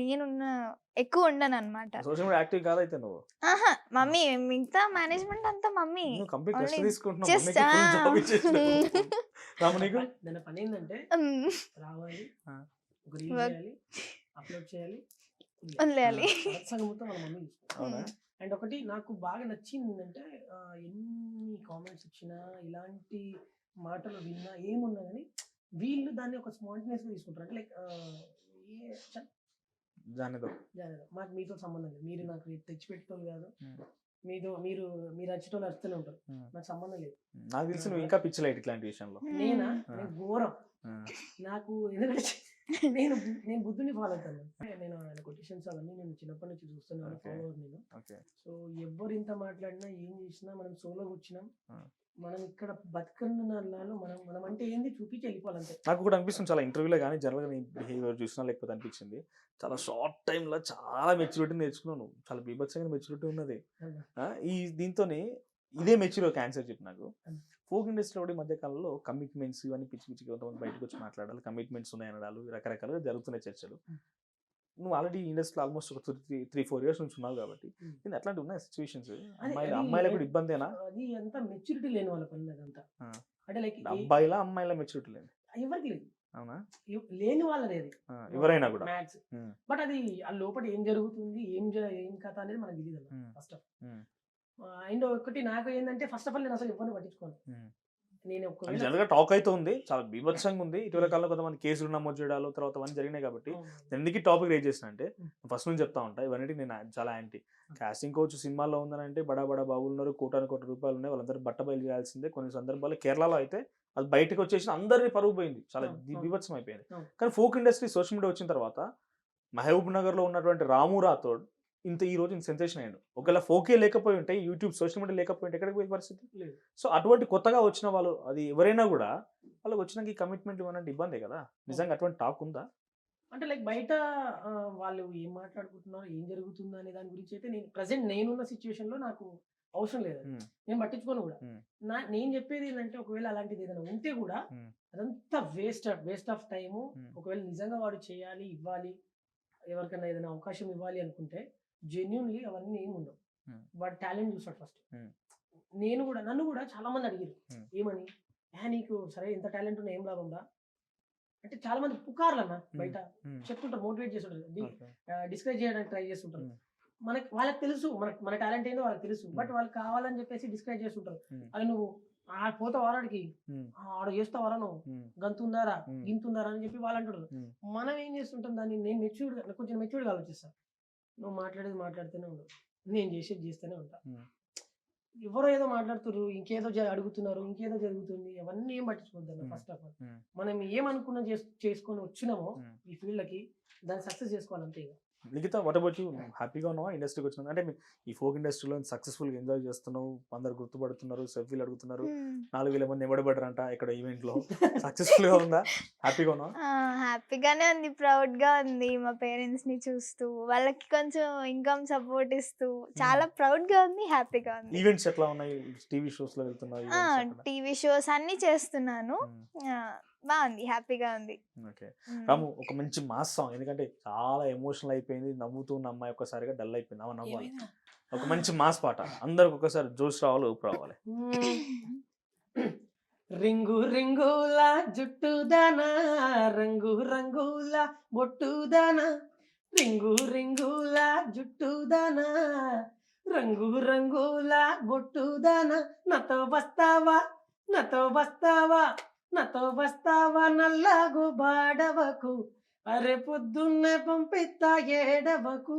ఎక్కువ ఉండననమాట.
సోషల్ మీడియా యాక్టివ్ కాదైతే నువ్వు.
ఆహా! మమ్మీ మిగతా మేనేజ్‌మెంట్ అంతా మమ్మీ.
నువ్వు కంప్లీట్ రెస్ట్
ఓన్లీ
తీసుకుంటున్నావు.
జస్ట్
మమ్మీకి ఫుల్ జాబ్ ఇచ్చేసినావు. రాము నీకు?
దాని పని ఏంటంటే
హ్మ్.
రావాలి,
ఆ.
ఒక రీల్
వర్క్
చేయాలి, అప్లోడ్ చేయాలి,
వదిలేయాలి.
సంగతి మొత్తం వాళ్ళ మమ్మీ చూసుకుంటారు.
అవునా?
అండ్ ఒకటి నాకు బాగా నచ్చింది ఏంటంటే ఎన్ని కామెంట్స్ ఇచ్చినా ఇలాంటి మాటలు విన్నా ఏమున్నా కానీ వీళ్ళు దాన్ని ఒక స్పాంటేనియస్గా తీసుకుంటారు. అంటే లైక్
జానేదో.
మాకు మీతో సంబంధం లేదు, మీరు నాకు తెచ్చిపెట్టేటోళ్ళు కాదు,
హ్మ్.
మీరు నచ్చేటోళ్ళు నచ్చుతూనే ఉంటారు,
హ్మ్.
నాకు సంబంధం లేదు.
నాకు తెలిసి నువ్వు ఇంకా పిచ్చి లైట్ ఇట్లాంటి విషయంలో.
నేనా
ఆ.
నేను ఘోరం.
ఆ.
నాకు ఎందుకంటే నేను నేను బుద్ధుని ఫాలో అవుతాను. నేను ఆయన కొటేషన్స్ అవన్నీ నేను చిన్నప్పటి నుంచి చూస్తున్నాను,
Okay.
ఫాలో నేను.
ఓకే.
సో ఎవ్వరు ఇంత మాట్లాడినా ఏం చేసినా మనం సోలో కూర్చున్నాం,
ఆ.
మనం ఇక్కడ బతుకున్నాళ్ళు మనం అంటే ఏంది చూపించి వెళ్ళిపోవాలంతే.
నాకు కూడా అనిపిస్తుంది చాలా ఇంటర్వ్యూలో కానీ జనరల్‌గా నీ బిహేవియర్ చూసినా లేకపోతే అనిపించింది. చాలా షార్ట్ టైమ్‌లో చాలా మెచ్యూరిటీ నేర్చుకున్నావు నువ్వు. చాలా బీభత్సంగా మెచ్యూరిటీ ఉన్నది.
అవునా?
ఈ దీంతోని ఇదే మెచ్యూర్ ఒక ఆన్సర్ చెప్పు నాకు.
Hmm.
ఫోక్ ఇండస్ట్రీలో కూడా ఈ మధ్య కాలంలో కమిట్మెంట్స్ ఇవన్నీ పిచ్చి పిచ్చిగా కొంతమంది బయటకు వచ్చి మాట్లాడాలి. కమిట్మెంట్స్ ఉన్నాయి అనడాలు రకరకాలుగా జరుగుతున్నాయి చర్చలు.
Hmm.
నువ్వు ఆల్రెడీ ఇండస్ట్రీలో ఆల్మోస్ట్ ఒక 3-4 ఇయర్స్ నుంచి ఉన్నావు కాబట్టి
Hmm.
ఇది అట్లాంటివి ఉన్నాయి సిచ్యువేషన్స్.
అది
అమ్మాయిలకు కూడా ఇబ్బందేనా?
అది అంతా మెచ్యూరిటీ లేని వాళ్ళ పని అదంతా.
ఆ.
అంటే లైక్
అబ్బాయిలా అమ్మాయిల మెచ్యూరిటీ లేదు.
ఎవరికి లేదు,
అవునా?
లేని వాళ్ళది అది
ఎవరైనా కూడా.
మ్యాథ్స్.
Hmm.
బట్ అది ఆ లోపల ఏం జరుగుతుంది, ఏం కథ అనేది మనకు తెలియదు అన్న
Hmm.
First of.
Hmm.
And ఒకటి నాకు ఏంటంటే ఫస్ట్ ఆఫ్ ఆల్ నేను అసలు ఎవరిని పట్టించుకోను.
Hmm.
నేను
అంటే
ఒకవేళ
జనరల్‌గా టాక్ అయితే ఉంది. చాలా బీభత్సంగా ఉంది. ఇటీవల కాలంలో కొంతమంది కేసులు నమోదు చేయడాలు తర్వాత అవన్నీ జరిగినాయి కాబట్టి నేను ఎందుకు ఈ టాపిక్ రేజ్ చేసిన అంటే ఫస్ట్ నుంచి చెప్తా ఉంటా ఇవన్నిటికి నేను చాలా యాంటీ. కాస్టింగ్ కోచ్ సినిమాల్లో ఉందనంటే బడా బడా బాబులు ఉన్నారు, కోటాను రూపాయలు ఉన్నాయి, వాళ్ళందరూ బట్టబయలు చేయాల్సిందే. కొన్ని సందర్భాల్లో కేరళలో అయితే అది బయటకు వచ్చేసి అందరిని పరువు పోయింది. చాలా బీభత్సం అయిపోయింది. కానీ ఫోక్ ఇండస్ట్రీ సోషల్ మీడియా వచ్చిన తర్వాత మహబూబ్ నగర్‌లో ఉన్నటువంటి రాము రాథోడ్ ఈ రోజు సెన్సేషన్ అయ్యాడు. ఒకవేళ ఫోకే లేకపోయి ఉంటే యూట్యూబ్ సోషల్ మీడియా లేకపోయి ఉంటే ఎక్కడికి పోయే పరిస్థితి
లేదు.
సో అటువంటి కొత్తగా వచ్చిన వాళ్ళు అది ఎవరైనా కూడా వాళ్ళకి వచ్చినాక ఈ కమిట్మెంట్ ఇవ్వనంటే ఇబ్బందే కదా. నిజంగా అటువంటి టాక్ ఉందా?
అంటే లైక్ బయట వాళ్ళు ఏం మాట్లాడుకుంటున్నారు, ఏం జరుగుతుందో అనే దాని గురించి అయితే నేను ప్రెసెంట్ నేనున్న సిచ్యువేషన్ లో నాకు అవసరం లేదు.
Hmm.
నేను పట్టించుకోను కూడా.
Hmm.
నేను చెప్పేది ఏంటంటే ఒకవేళ అలాంటిది ఏదైనా ఉంటే కూడా
Hmm.
అదంతా వేస్ట్ ఆఫ్ టైము.
Hmm.
ఒకవేళ నిజంగా వాడు చేయాలి, ఇవ్వాలి, ఎవరికైనా ఏదైనా అవకాశం ఇవ్వాలి అనుకుంటే జెన్యున్లీ అవన్నీ ఏమి ఉండవు.
Hmm.
వాడు టాలెంట్ చూస్తాడు ఫస్ట్.
Hmm.
నన్ను కూడా చాలా మంది అడిగారు
Hmm.
ఏమని, నీకు సరే ఎంత టాలెంట్ ఉన్నా ఏం లాభం రా అంటే చాలా మంది పుకార్లు అన్న బయట
Hmm.
చెప్తుంటారు, మోటివేట్ చేస్తుంటారు,
Okay.
డిస్కరేజ్ చేయడానికి ట్రై చేస్తుంటారు.
Hmm.
వాళ్ళకి తెలుసు మన టాలెంట్ ఏందో వాళ్ళకి తెలుసు, బట్ వాళ్ళు కావాలని చెప్పేసి డిస్కరేజ్ చేస్తుంటారు.
Hmm.
అది నువ్వు పోతావు వారాడికి,
Hmm.
ఆడ చేస్తావారా నువ్వు,
Hmm.
గంతుందారా
Hmm.
గింతుందారా అని చెప్పి వాళ్ళు అంటారు.
Hmm.
మనం ఏం చేస్తుంటాం దాన్ని, నేను కొంచెం మెచ్యూర్డ్గా ఆలోచిస్తాను. నువ్వు మాట్లాడుతూనే ఉండవు, నేను చేస్తూనే ఉంటా.
Hmm.
ఎవరో ఏదో మాట్లాడుతున్నారు, ఇంకేదో అడుగుతున్నారు, ఇంకేదో జరుగుతుంది, అవన్నీ ఏం పట్టించుకోవద్దు. First of all
Hmm.
మనం ఏమనుకున్నా చేసుకొని వచ్చినామో
Hmm.
ఈ ఫీల్డ్కి దాన్ని సక్సెస్ చేసుకోవాలంతే.
Likhita what about you? హ్యాపీగా ఉన్నావా ఇండస్ట్రీకి వచ్చిన? అంటే ఈ ఫోక్ ఇండస్ట్రీలో సక్సెస్ఫుల్గా ఎంజాయ్ చేస్తున్నావు, అందరు గుర్తుపడుతున్నారు, సెల్ఫీలు అడుగుతున్నారు, 4,000 మంది నిలబడబడ్డారంట ఇక్కడ ఈవెంట్లో. సక్సెస్ఫుల్గా ఉందా? హ్యాపీగా ఉన్నావా?
హ్యాపీగానే ఉంది, ప్రౌడ్గా ఉంది మా పేరెంట్స్ని చూస్తూ, వాళ్ళకి కొంచెం ఇన్కమ్ సపోర్ట్ ఇస్తూ చాలా ప్రౌడ్గా ఉంది, హ్యాపీగా ఉంది.
ఈవెంట్స్ ఎట్లా ఉన్నాయి? టీవీ షోస్లో వెళ్తున్నావు?
టీవీ షోస్ అన్నీ చేస్తున్నాను, బాగుంది, హ్యాపీగా ఉంది.
ఓకే రాము, ఒక మంచి మాస్ సాంగ్, ఎందుకంటే చాలా ఎమోషనల్ అయిపోయింది, నవ్వుతూ ఉన్న అమ్మాయి ఒక్కసారిగా డల్ అయిపోయింది, ఆమె నవ్వాలి. ఒక మంచి మాస్ పాట, అందరికి ఒకసారి జోష్ రావాలి, ఊపు రావాలి.
రింగు రింగుల జుట్టుదానా, రంగు రంగుల బొట్టుదానా, రింగు రింగుల జుట్టుదానా, రంగు రంగుల బొట్టుదానా, నాతో వస్తావా, నాతో వస్తావా, నాతో వస్తావా, నల్లాగు బాడవకు, అరే పొద్దున్నే పంపిస్తా ఏడవకు,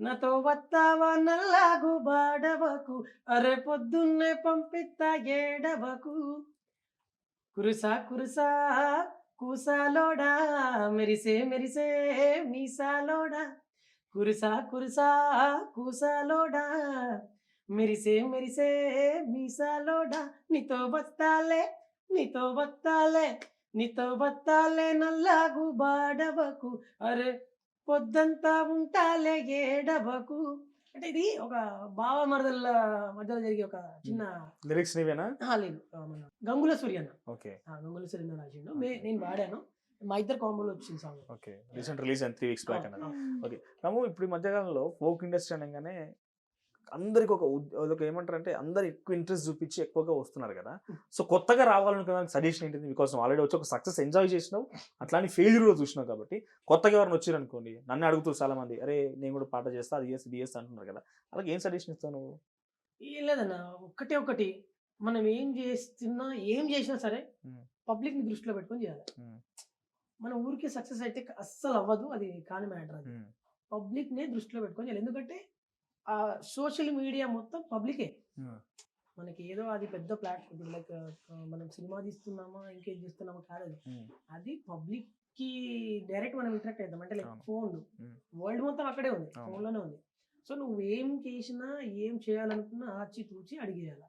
నాతో వస్తావా, నల్లాగు బాడవకు, అరే పొద్దున్నే పంపిస్తా ఏడవకు, కురుసా కురుసా కూసాలోడా, మెరిసే మెరిసే మీసాలోడా, కురుసా కురుసా కూసాలోడా, మెరిసే మెరిసే మీసాలోడా, నీతో వస్తాలే, నీతో వస్తాలే, నీతో వస్తాలే, నల్లాగు బాడవకు, అరే పొద్దంతా ఉంటాలే ఏడవకు. అంటే ఇది ఒక బావ మరదల మధ్యలో జరిగే ఒక చిన్న
లిరిక్స్ నీవేనా?
లేదు, మన గంగుల సూర్య అన్న,
ఓకే
గంగుల సూర్య అన్న రాసిండు, నేను వాడాను, మా ఇద్దరు కాంబోలో వచ్చింది song.
Okay recent release and 3 weeks back అన్నది. ఓకే రాము, ఇప్పుడు ఈ మధ్యకాలంలో ఫోక్ ఇండస్ట్రీ అనగానే అందరికి ఒక ఏమంటారు అంటే అందరు ఎక్కువ ఇంట్రెస్ట్ చూపించి ఎక్కువగా వస్తున్నారు కదా. సో కొత్తగా రావాలనుకున్న సజెషన్ ఏంటిది? బికాస్ ఆల్రెడీ వచ్చి ఒక సక్సెస్ ఎంజాయ్ చేసినావు, అట్లాంటి ఫెయిల్యూర్ కూడా చూసినావు కాబట్టి కొత్తగా ఎవరైనా వచ్చారు అనుకోండి, నన్ను అడుగుతారు చాలా మంది, అరే నేను కూడా పాట చేస్తా, అది చేస్తా, ఇది చేస్తా అంటున్నారు కదా, అలాగే ఏం సజెషన్ ఇస్తావు నువ్వు?
ఏం లేదన్న, ఒకటి మనం ఏం చేస్తున్నా ఏం చేసినా సరే పబ్లిక్ ని దృష్టిలో పెట్టుకొని చేయాలి. మన ఊరికే సక్సెస్ అయితే అస్సలు అవ్వదు, అది కాని మ్యాటర్. అది పబ్లిక్ నే దృష్టిలో పెట్టుకొని చేయాలి, ఎందుకంటే ఆ సోషల్ మీడియా మొత్తం పబ్లికే. మనకి ఏదో అది పెద్ద ప్లాట్ఫామ్, లైక్ మనం సినిమా తీస్తున్నామా ఇంకేం చేస్తున్నామా కాదు, అది పబ్లిక్ కి డైరెక్ట్ మనం ఇంటరాక్ట్ అవుతాం. అంటే లైక్ ఫోన్, వరల్డ్ మొత్తం అక్కడే ఉంది, ఫోన్ లోనే ఉంది. సో నువ్వు ఏం చేసినా ఏం చేయాలనుకున్నా ఆచి తూచి అడిగేయాలి.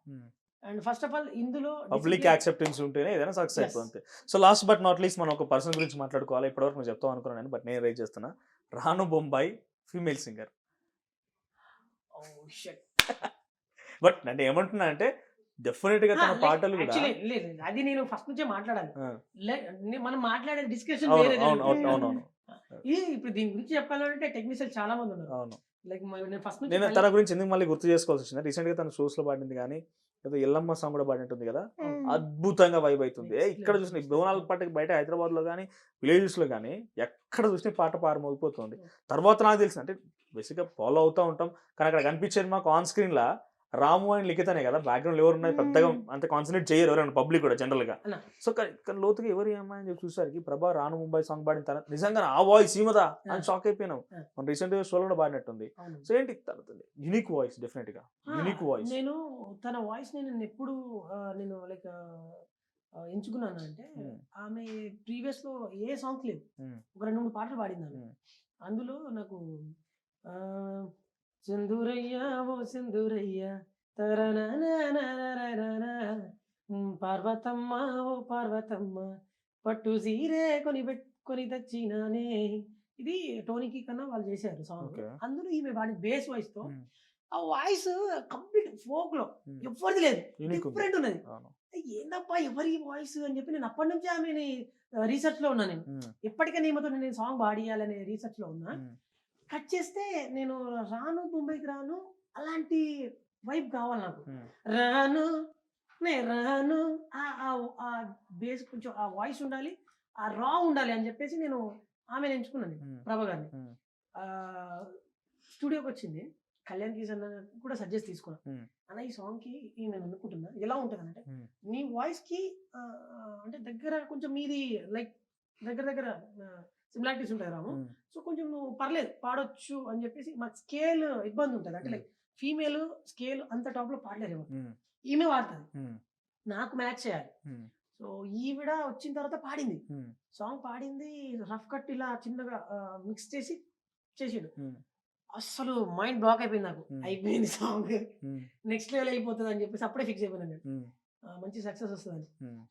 అండ్ ఫస్ట్ ఆఫ్ ఆల్ ఇందులో
పబ్లిక్ యాక్సెప్టెన్స్ ఉంటేనే ఏదైనా సక్సెస్ అయిపోతుంది. So last but not least మనం ఒక పర్సన్ గురించి మాట్లాడుకోవాలి. ఇప్పటివరకు నువ్వు చెప్తావు అనుకున్నాను, బట్ నేను రైజ్ చేస్తున్నా. రాను బొంబాయి ఫీమేల్ సింగర్. బట్ అంటే ఏమంటున్నా అంటే డెఫినెట్ గా తన పాటలు కూడా
అది నేను ఫస్ట్ నుంచే మాట్లాడాలి, మనం మాట్లాడే డిస్కషన్ ఇప్పుడు దీని గురించి చెప్పాలంటే టెక్నీషియన్ చాలా మంది ఉన్నారు.
అవును,
లైక్
నేను తన గురించి ఎందుకు మళ్ళీ గుర్తు చేసుకోవాల్సి వచ్చింది, రీసెంట్ గా తన షోస్ లో పాడింది కానీ ఏదో ఎల్లమ్మ సాంగ్ కూడా పాడినట్టుంది కదా, అద్భుతంగా వైబ్ అవుతుంది. ఇక్కడ చూసిన బోనాల పాటకి బయట హైదరాబాద్ లో కానీ విలేజెస్ లో కానీ ఎక్కడ చూసిన పాట పారమోగిపోతుంది. తర్వాత నాకు తెలిసిన అంటే బేసిక్ గా ఫాలో అవుతూ ఉంటాం, కానీ అక్కడ కనిపించేది మాకు ఆన్ స్క్రీన్ లా రాము అండ్ లిఖితనే కదా, బ్యాక్గ్రౌండ్ ఎవరు ఉన్నాయి పెద్దగా అంత కాన్సన్ట్రేట్ చేయరు ఎవరైనా పబ్లిక్ కూడా జనరల్ గా. సో కానీ లోతుగా ఎవరు ఏమని అని చెప్పి చూసరికి ప్రభా రాను ముంబై సాంగ్ పాడిన తర్వాత నిజంగా ఆ వాయిస్ ఈమదా అని షాక్ అయిపోయినాం. మన రీసెంట్ గా షోలో కూడా పాడినట్టుంది. సో ఏంటి యూనిక్ వాయిస్, డెఫినెట్ గా యూనిక్ వాయిస్.
నేను తన వాయిస్ నేను ఎప్పుడు నేను లైక్ ఎంచుకున్నాను అంటే, ఆమె ప్రీవియస్ లో ఏ సాంగ్స్ లేవు, ఒక 2-3 పాటలు పాడింది. అందులో నాకు సింధూరయ్యా ఓ సింధూరయ్యా పార్వతమ్మ ఓ పార్వతమ్మ పట్టు సీరే కొని తెచ్చినానే, ఇది టోనీకి కన్నా వాళ్ళు చేశారు సాంగ్. అందులో ఈమె వాడి బేస్ వాయిస్ తో, ఆ వాయిస్ కంప్లీట్ ఫోక్ లో ఎవరిది లేదు, డిఫరెంట్ ఉన్నది. ఏందబ్బా ఎవరి వాయిస్ అని చెప్పి నేను అప్పటి నుంచి ఆమెని రీసెర్చ్ లో ఉన్నా. నేను ఎప్పటికైనా ఈమెతో నేను సాంగ్ పాడియాలనే రీసెర్చ్ లో ఉన్నా. కట్ చేస్తే నేను రాను ముంబైకి రాను అలాంటి వైబ్ కావాలి నాకు. రాను నే రాను, ఆ బేస్ కొంచెం ఆ వాయిస్ ఉండాలి, ఆ రా ఉండాలి అని చెప్పేసి నేను ఆమె ఎంచుకున్నాను, ప్రభా గారిని. స్టూడియోకి వచ్చింది, కళ్యాణ్ కిషన్ కూడా సజెస్ట్ తీసుకున్నాను. అన్న ఈ సాంగ్ కి నేను అనుకుంటున్నా ఎలా ఉంటుంది అంటే, నీ వాయిస్ కి అంటే దగ్గర కొంచెం మీది లైక్ దగ్గర సిమిలారిటీస్ ఉంటాయి రాము, సో కొంచెం నువ్వు పర్లేదు పాడొచ్చు అని చెప్పేసి. మాకు స్కేల్ ఇబ్బంది ఉంటుంది, అంటే లైక్ ఫీమేల్ స్కేల్ అంత టాప్ లో పాడలేరు, ఈమె వాడుతుంది, నాకు మ్యాచ్ చేయాలి. సో ఈవిడ వచ్చిన తర్వాత పాడింది, సాంగ్ పాడింది, రఫ్ కట్ ఇలా చిన్నగా మిక్స్ చేసి చేసిండు.
Hmm.
అస్సలు మైండ్ బ్లాక్ అయిపోయింది నాకు.
Hmm.
అయిపోయింది సాంగ్,
Hmm.
నెక్స్ట్ లెవెల్ వెళ్ళిపోతుంది అని చెప్పేసి అప్పుడే ఫిక్స్ అయిపోయాను నేను.
Hmm.
మంచి సక్సెస్ వస్తుందని.
Hmm.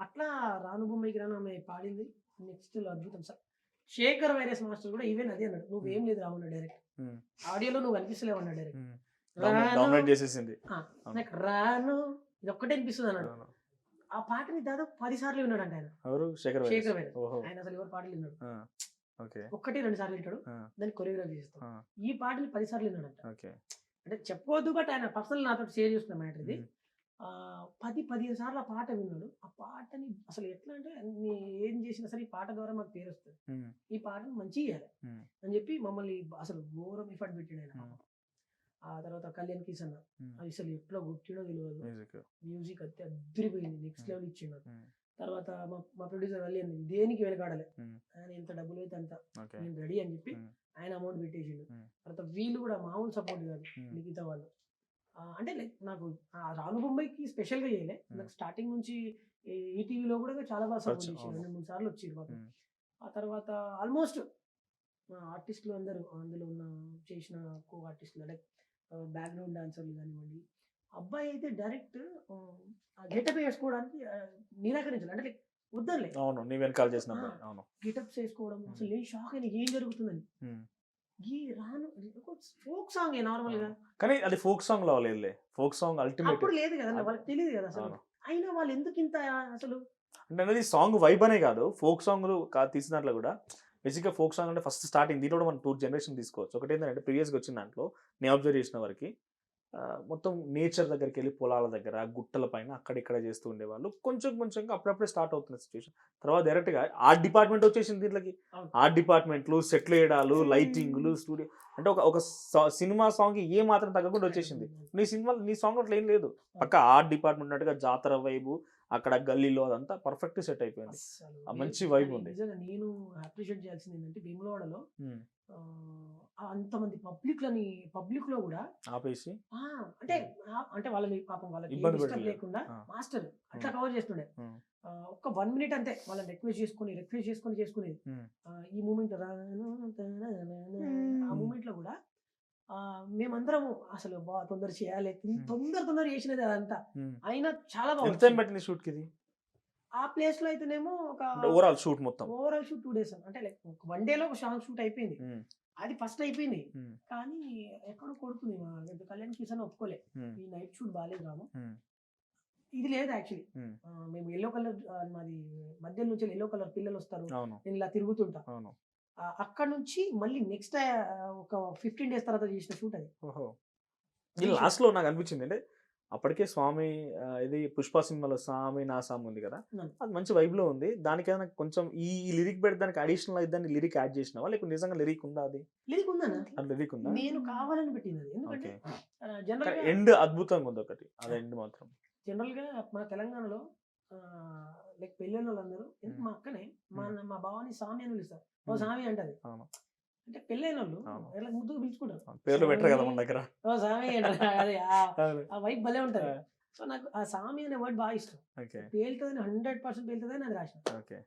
అట్లా రాను బొమ్మైకి రాను ఆమె పాడింది నెక్స్ట్ అద్భుతం సార్. శేఖర్ వైరస్ మాస్టర్ కూడా ఈవెన్ అదే అన్నాడు, నువ్వేం లేదు రామన్న డైరెక్ట్
Hmm.
ఆడియోలో నువ్వు కనిపిస్తలేవు అన్నాడు డైరెక్ట్.
Hmm.
రాను
డౌన్లోడ్ చేసేసింది.
నాకు రాను ఇది ఒక్కటే అనిపిస్తుంది అన్నాడు.
అవును.
ఆ పాటని దాదాపు 10 సార్లు విన్నాడు ఆయన.
ఎవరు? శేఖర్ వైరస్.
శేఖర్ వైరస్
ఓహో.
ఆయన అసలు ఎవరు పాటలు విన్నాడు,
ఓకే.
1-2 సార్లు వింటాడు,
ఆ.
దాన్ని కొరియోగ్రాఫ్ చేస్తాడు.
ఆ.
ఈ పాటని 10 సార్లు విన్నాడంట.
ఓకే.
అంటే చెప్పవద్దు, బట్ ఆయన పర్సనల్ నాతో షేర్ చేస్తున్న మ్యాటర్ ఇది.
Hmm.
10-15 సార్లు ఆ పాట విన్నాడు. ఆ పాటని అసలు ఎట్లా అంటే ఏం చేసినా సరే ఈ పాట ద్వారా మాకు పేరు వస్తుంది,
Hmm.
ఈ పాటను మంచిగా చేయాలి
Hmm.
అని చెప్పి మమ్మల్ని అసలు ఘోరం ఎఫర్ట్ పెట్టాడు ఆయన.
Hmm.
ఆ తర్వాత కళ్యాణ్ కిషన్
Hmm.
అసలు ఎట్లా కొట్టిడో తెలియదు,
మ్యూజిక్.
మ్యూజిక్ అయితే అద్దరిపోయింది, నెక్స్ట్
Hmm.
లెవెల్ ఇచ్చిండు.
Hmm.
తర్వాత మా ప్రొడ్యూసర్ వెళ్ళి దేనికి వెనకాడలే,
Hmm.
ఆయన ఎంత డబ్బులు అయితే అంత
ఓకే.
నేను రెడీ అని చెప్పి
Hmm.
ఆయన అమౌంట్ పెట్టేసిండు.
Hmm.
తర్వాత వీళ్ళు కూడా మామూలు సపోర్ట్ కాదు
Hmm.
మిగతా వాళ్ళు. అంటే లైక్ నాకు ఆ రాను బొమ్మాయికి స్పెషల్గా చేయలే, నాకు స్టార్టింగ్ నుంచి ఈటీవీలో కూడా చాలా బాగా సపోర్ట్
అవును.
చేసిండు, 2-3 సార్లు వచ్చిండు మాకు.
Hmm.
ఆ తర్వాత ఆల్మోస్ట్ ఆర్టిస్టులు అందరూ అందులో ఉన్న చేసిన కో ఆర్టిస్టులు లైక్ బ్యాక్గ్రౌండ్ డాన్సర్లు కానివ్వండి, అబ్బాయి అయితే డైరెక్ట్ గెటప్ వేసుకోవడానికి నిరాకరించాలి, అంటే లైక్ వద్దలే
అవును, నీ వెనకాల చేసిన అబ్బాయి. అవును.
గెటప్స్ వేసుకోవడం అసలు నేను షాక్ అయినా ఏం జరుగుతుందని.
Hmm.
ఈ రాను ఫోక్ సాంగ్ నార్మల్ గా
కానీ అది ఫోక్ సాంగ్ లో లేదులే. Folk song ultimate.
అప్పుడు లేదు కదా, వాళ్ళకి తెలియదు కదా అసలు.
అవును.
అయినా వాళ్ళు ఎందుకు ఇంత అసలు
అంటే అనేది సాంగ్ వైబ్ అనే కాదు, ఫోక్ సాంగ్లు తీసిన దాంట్లో కూడా బేసిక్గా ఫోక్ సాంగ్ అంటే ఫస్ట్ స్టార్టింగ్ దీంట్లో కూడా మనం 2 జనరేషన్ తీసుకోవచ్చు. ఒకటి ఏంటంటే ప్రీవియస్గా వచ్చిన దాంట్లో నేను అబ్జర్వ్ చేసిన వరకు మొత్తం నేచర్ దగ్గరికి వెళ్ళి పొలాల దగ్గర గుట్టల పైన అక్కడిక్కడ చేస్తూ ఉండేవాళ్ళు. కొంచెం కొంచెంగా అప్పుడప్పుడే స్టార్ట్ అవుతున్న సిచ్యువేషన్. తర్వాత డైరెక్ట్గా ఆర్ట్ డిపార్ట్మెంట్ వచ్చేసింది దీంట్లోకి.
అవును.
ఆర్ట్ డిపార్ట్మెంట్లు, సెట్లు వేయడాలు, లైటింగ్లు, స్టూడియో అంటే ఒక సినిమా సాంగ్ ఏ మాత్రం తగ్గకుండా వచ్చేసింది. నీ సాంగ్ అట్లా ఏం లేదు, పక్క ఆర్ట్ డిపార్ట్మెంట్ ఉన్నట్టుగా జాతర వైబు అక్కడ గల్లీలో అదంతా పర్ఫెక్ట్ సెట్ అయిపోయింది.
అస్సలు
ఆ మంచి vibe
కానీ
ఉంది.
నిజంగా నేను అప్రిషియేట్ చేయాల్సింది ఏంటంటే భీమలవాడలో
Hmm.
అంతమంది పబ్లిక్ లో కూడా
ఆపేసి
అంటే అంటే వాళ్ళని పాపం వాళ్ళకి
ఇబ్బంది
డిస్టర్బ్
పెట్టలేదు.
లేకుండా
ఆ.
మాస్టర్ అట్లా కవర్ చేస్తుండే.
Hmm.
ఒక్క 1 మినిట్ అంతే వాళ్ళని రిక్వెస్ట్ చేసుకునేది.
Hmm.
ఈ మూమెంట్ ఆ మూమెంట్ లో కూడా మేమందరం అసలు బాగా తొందర చేయాలి, తొందర చేసినది అదంతా.
Hmm.
అయినా చాలా
ఎంత టైం
బాగా
పట్టింది షూట్ కి? ఇది
ఆ ప్లేస్ లో అయితేనేమో ఒక
ఓవరాల్ షూట్ మొత్తం.
ఓవరాల్ షూట్ 2 days అంటే లైక్ 1 day లో ఒక సాంగ్ షూట్ అయిపోయింది.
Hmm.
అది ఫస్ట్ అయిపోయింది,
Hmm.
కానీ ఎక్కడో కొడుతుంది మా కళ్యాణ్ కిషన్ ఒప్పుకోలే,
Hmm.
ఈ నైట్ షూట్ బాగాలేదు రాము,
Hmm.
ఇది లేదు యాక్చువల్లీ.
Hmm.
మేము ఎల్లో కలర్ మాది మధ్య నుంచి ఎల్లో కలర్ పిల్లలు వస్తారు,
అవును.
నేను ఇలా తిరుగుతుంటా.
అవును.
అక్కడ నుంచి మళ్ళీ నెక్స్ట్ ఒక 15 days తర్వాత చేసిన షూట్ అది.
ఓహో. ఈ లాస్ట్ లో నాకు అనిపించింది అంటే అప్పటికే స్వామి ఇది పుష్ప సినిమాలో స్వామి నా సాంగ్ ఉంది కదా,
అవును.
అది మంచి వైబ్ లో ఉంది. దానికైనా కొంచెం ఈ లిరిక్ పెడడానికి అడిషనల్ అయితే లిరిక్ యాడ్ చేసినావా, లేకపోతే నిజంగా లిరిక్ ఉందా? అది
లిరిక్ ఉందన్న,
అది లిరిక్ ఉందా?
నేను కావాలని పెట్టింది అది. ఎందుకంటే
ఓకే.
జనరల్ గా
ఎండ్ అద్భుతంగా ఉంది ఒకటి, అది ఎండ్ మాత్రం.
జనరల్ గా మన తెలంగాణలో లైక్ పెళ్ళైన వాళ్ళందరూ మా అక్కనే మా బావని స్వామి అని పిలుస్తారు, ఓ స్వామి అంటది.
అవును.
అంటే పెళ్ళైన వాళ్ళు
అవును.
ఎలా ముద్దుగా పిలుచుకుంటారు,
పేర్లు పెట్టరు కదా మన దగ్గర.
ఓ స్వామి అంటారు. అదే
అవును.
ఆ వైబ్ భలే ఉంటది. సో నాకు ఆ స్వామి అనే వర్డ్ బాగా ఇష్టం,
ఓకే.
పేలుతుంది 100% పేలుతుంది అది రాసిన.
ఓకే.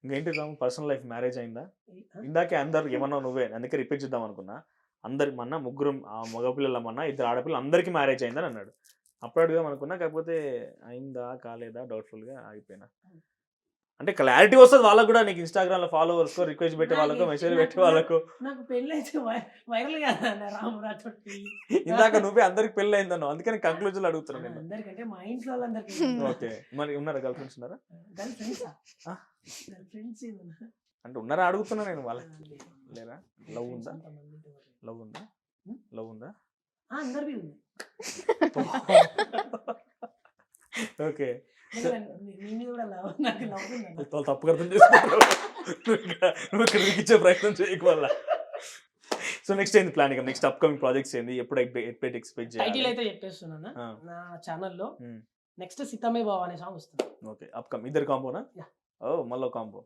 ఇంకేంటి రాము, పర్సనల్ లైఫ్ మ్యారేజ్ అయిందా?
ఆ?
ఇందాకే అందరు ఏమన్నా నువ్వే, అందుకే రిపీట్ చేద్దాం అనుకున్నా. అందరికి మన్నా ముగ్గురు మగపిల్లలమన్నా 2 ఆడపిల్లలు అందరికీ మ్యారేజ్ అయిందని అన్నాడు. అప్పుడు అడుగుదాం అనుకున్నా, కాకపోతే అయిందా కాలేదా డౌట్ఫుల్గా ఆగిపోయినా. అంటే క్లారిటీ వస్తుంది వాళ్ళకు కూడా, నీకు ఇన్స్టాగ్రామ్ లో ఫాలోవర్స్ రిక్వెస్ట్ పెట్టే వాళ్ళకు, మెసేజ్ పెట్టే వాళ్ళకు.
నాకు పెళ్ళి అయితే వైరల్ కాదా రామురాజు
ఇందాక నువ్వే అందరికి పెళ్ళి అయిందన్నావు, అందుకని కంక్లూజన్ అడుగుతున్నాను నేను.
అందరికంటే మా ఇంట్లో వాళ్ళందరికీ.
ఓకే. మరి ఉన్నారా గర్ల్ ఫ్రెండ్స్ ఉన్నారా?
గర్ల్ ఫ్రెండ్స్
ఆ?
గర్ల్ ఫ్రెండ్స్
అంటే ఉన్నారా అడుగుతున్నా నేను. వాళ్ళ లేరా? లవ్ ఉందా? లవ్ ఉందా? లవ్ ఉందా?
అందరికీ ఉంది.
ఓకే.
నీ మీద కూడా లవ్, నాకు లవ్ ఉంది.
తప్పుగా అర్థం చేసుకుంటావు, నువ్వు ఇక్కడ ఇచ్చే ప్రయత్నం చేయకు వల్ల. సో నెక్స్ట్ ఏంది ప్లాన్? ఇక నెక్స్ట్ అప్కమింగ్ ప్రాజెక్ట్స్ ఏంది? ఎప్పుడు ఎక్స్పెక్ట్
టైటిల్
చేయాలి?
అయితే చెప్పేస్తున్నాను
ఆ.
నా ఛానల్లో.
Hmm.
నెక్స్ట్ సీతమ్మే బావ అనే సాంగ్ వస్తుంది.
ఓకే. అప్కమింగ్ ఇద్దరు కాంబోనా?
Yeah.
ఓ మళ్ళీ కాంబో.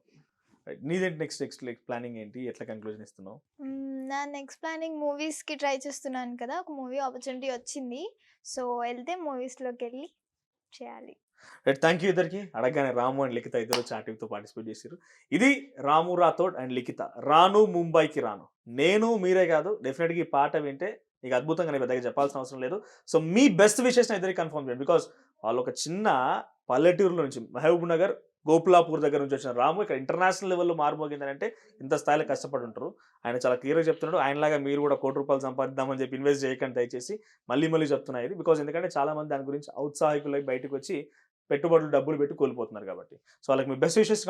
నీదేంటి నెక్స్ట్ ప్లానింగ్ ఏంటి? ఎట్లా కంక్లూజన్ ఇస్తున్నావు?
నా నెక్స్ట్ ప్లానింగ్ మూవీస్కి ట్రై చేస్తున్నాను కదా, ఒక మూవీ ఆపర్చునిటీ వచ్చింది, సో వెళ్తే మూవీస్లోకి వెళ్ళి చేయాలి.
రైట్, థ్యాంక్ యూ ఇద్దరికి. అడగగానే రాము అండ్ లిఖిత ఇద్దరు చాటింగ్తో పార్టిసిపేట్ చేశారు. ఇది రాము రాథోడ్ అండ్ లిఖిత రాను ముంబైకి రాను. నేను మీరే కాదు, డెఫినెట్గా ఈ పాట వింటే ఇక అద్భుతంగా నేను పెద్దగా చెప్పాల్సిన అవసరం లేదు. సో మీ బెస్ట్ విషెస్ ఇద్దరికి కన్ఫర్మ్ చేయండి. బికాస్ వాళ్ళు ఒక చిన్న పల్లెటూరులో నుంచి మహబూబ్ నగర్ గోపులాపూర్ దగ్గర నుంచి వచ్చిన రాము ఇక్కడ ఇంటర్నేషనల్ లెవెల్లో మారుమోగిందని అంటే ఇంత స్థాయిలో కష్టపడి ఉంటారు. ఆయన చాలా క్లియర్గా చెప్తున్నాడు. ఆయనలాగా మీరు కూడా ₹1,00,00,000 సంపాదిద్దామని చెప్పి ఇన్వెస్ట్ చేయకండి దయచేసి. మళ్ళీ చెప్తున్నా ఇది. బికాజ్ ఎందుకంటే చాలా మంది దాని గురించి ఔత్సాహికులై బయటకు వచ్చి పెట్టుబడులు డబ్బులు పెట్టి కోల్పోతున్నారు కాబట్టి. సో వాళ్ళకి మీ బెస్ట్ విషెస్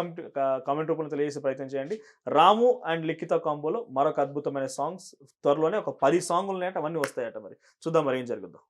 కామెంట్ రూపంలో తెలియజేసే ప్రయత్నం చేయండి. రాము అండ్ లిఖిత కాంబోలో మరొక అద్భుతమైన సాంగ్స్ త్వరలోనే ఒక 10 సాంగులు ఉన్నాయంటే అవన్నీ వస్తాయట. మరి చూద్దాం మరి ఏం జరుగుద్దాం.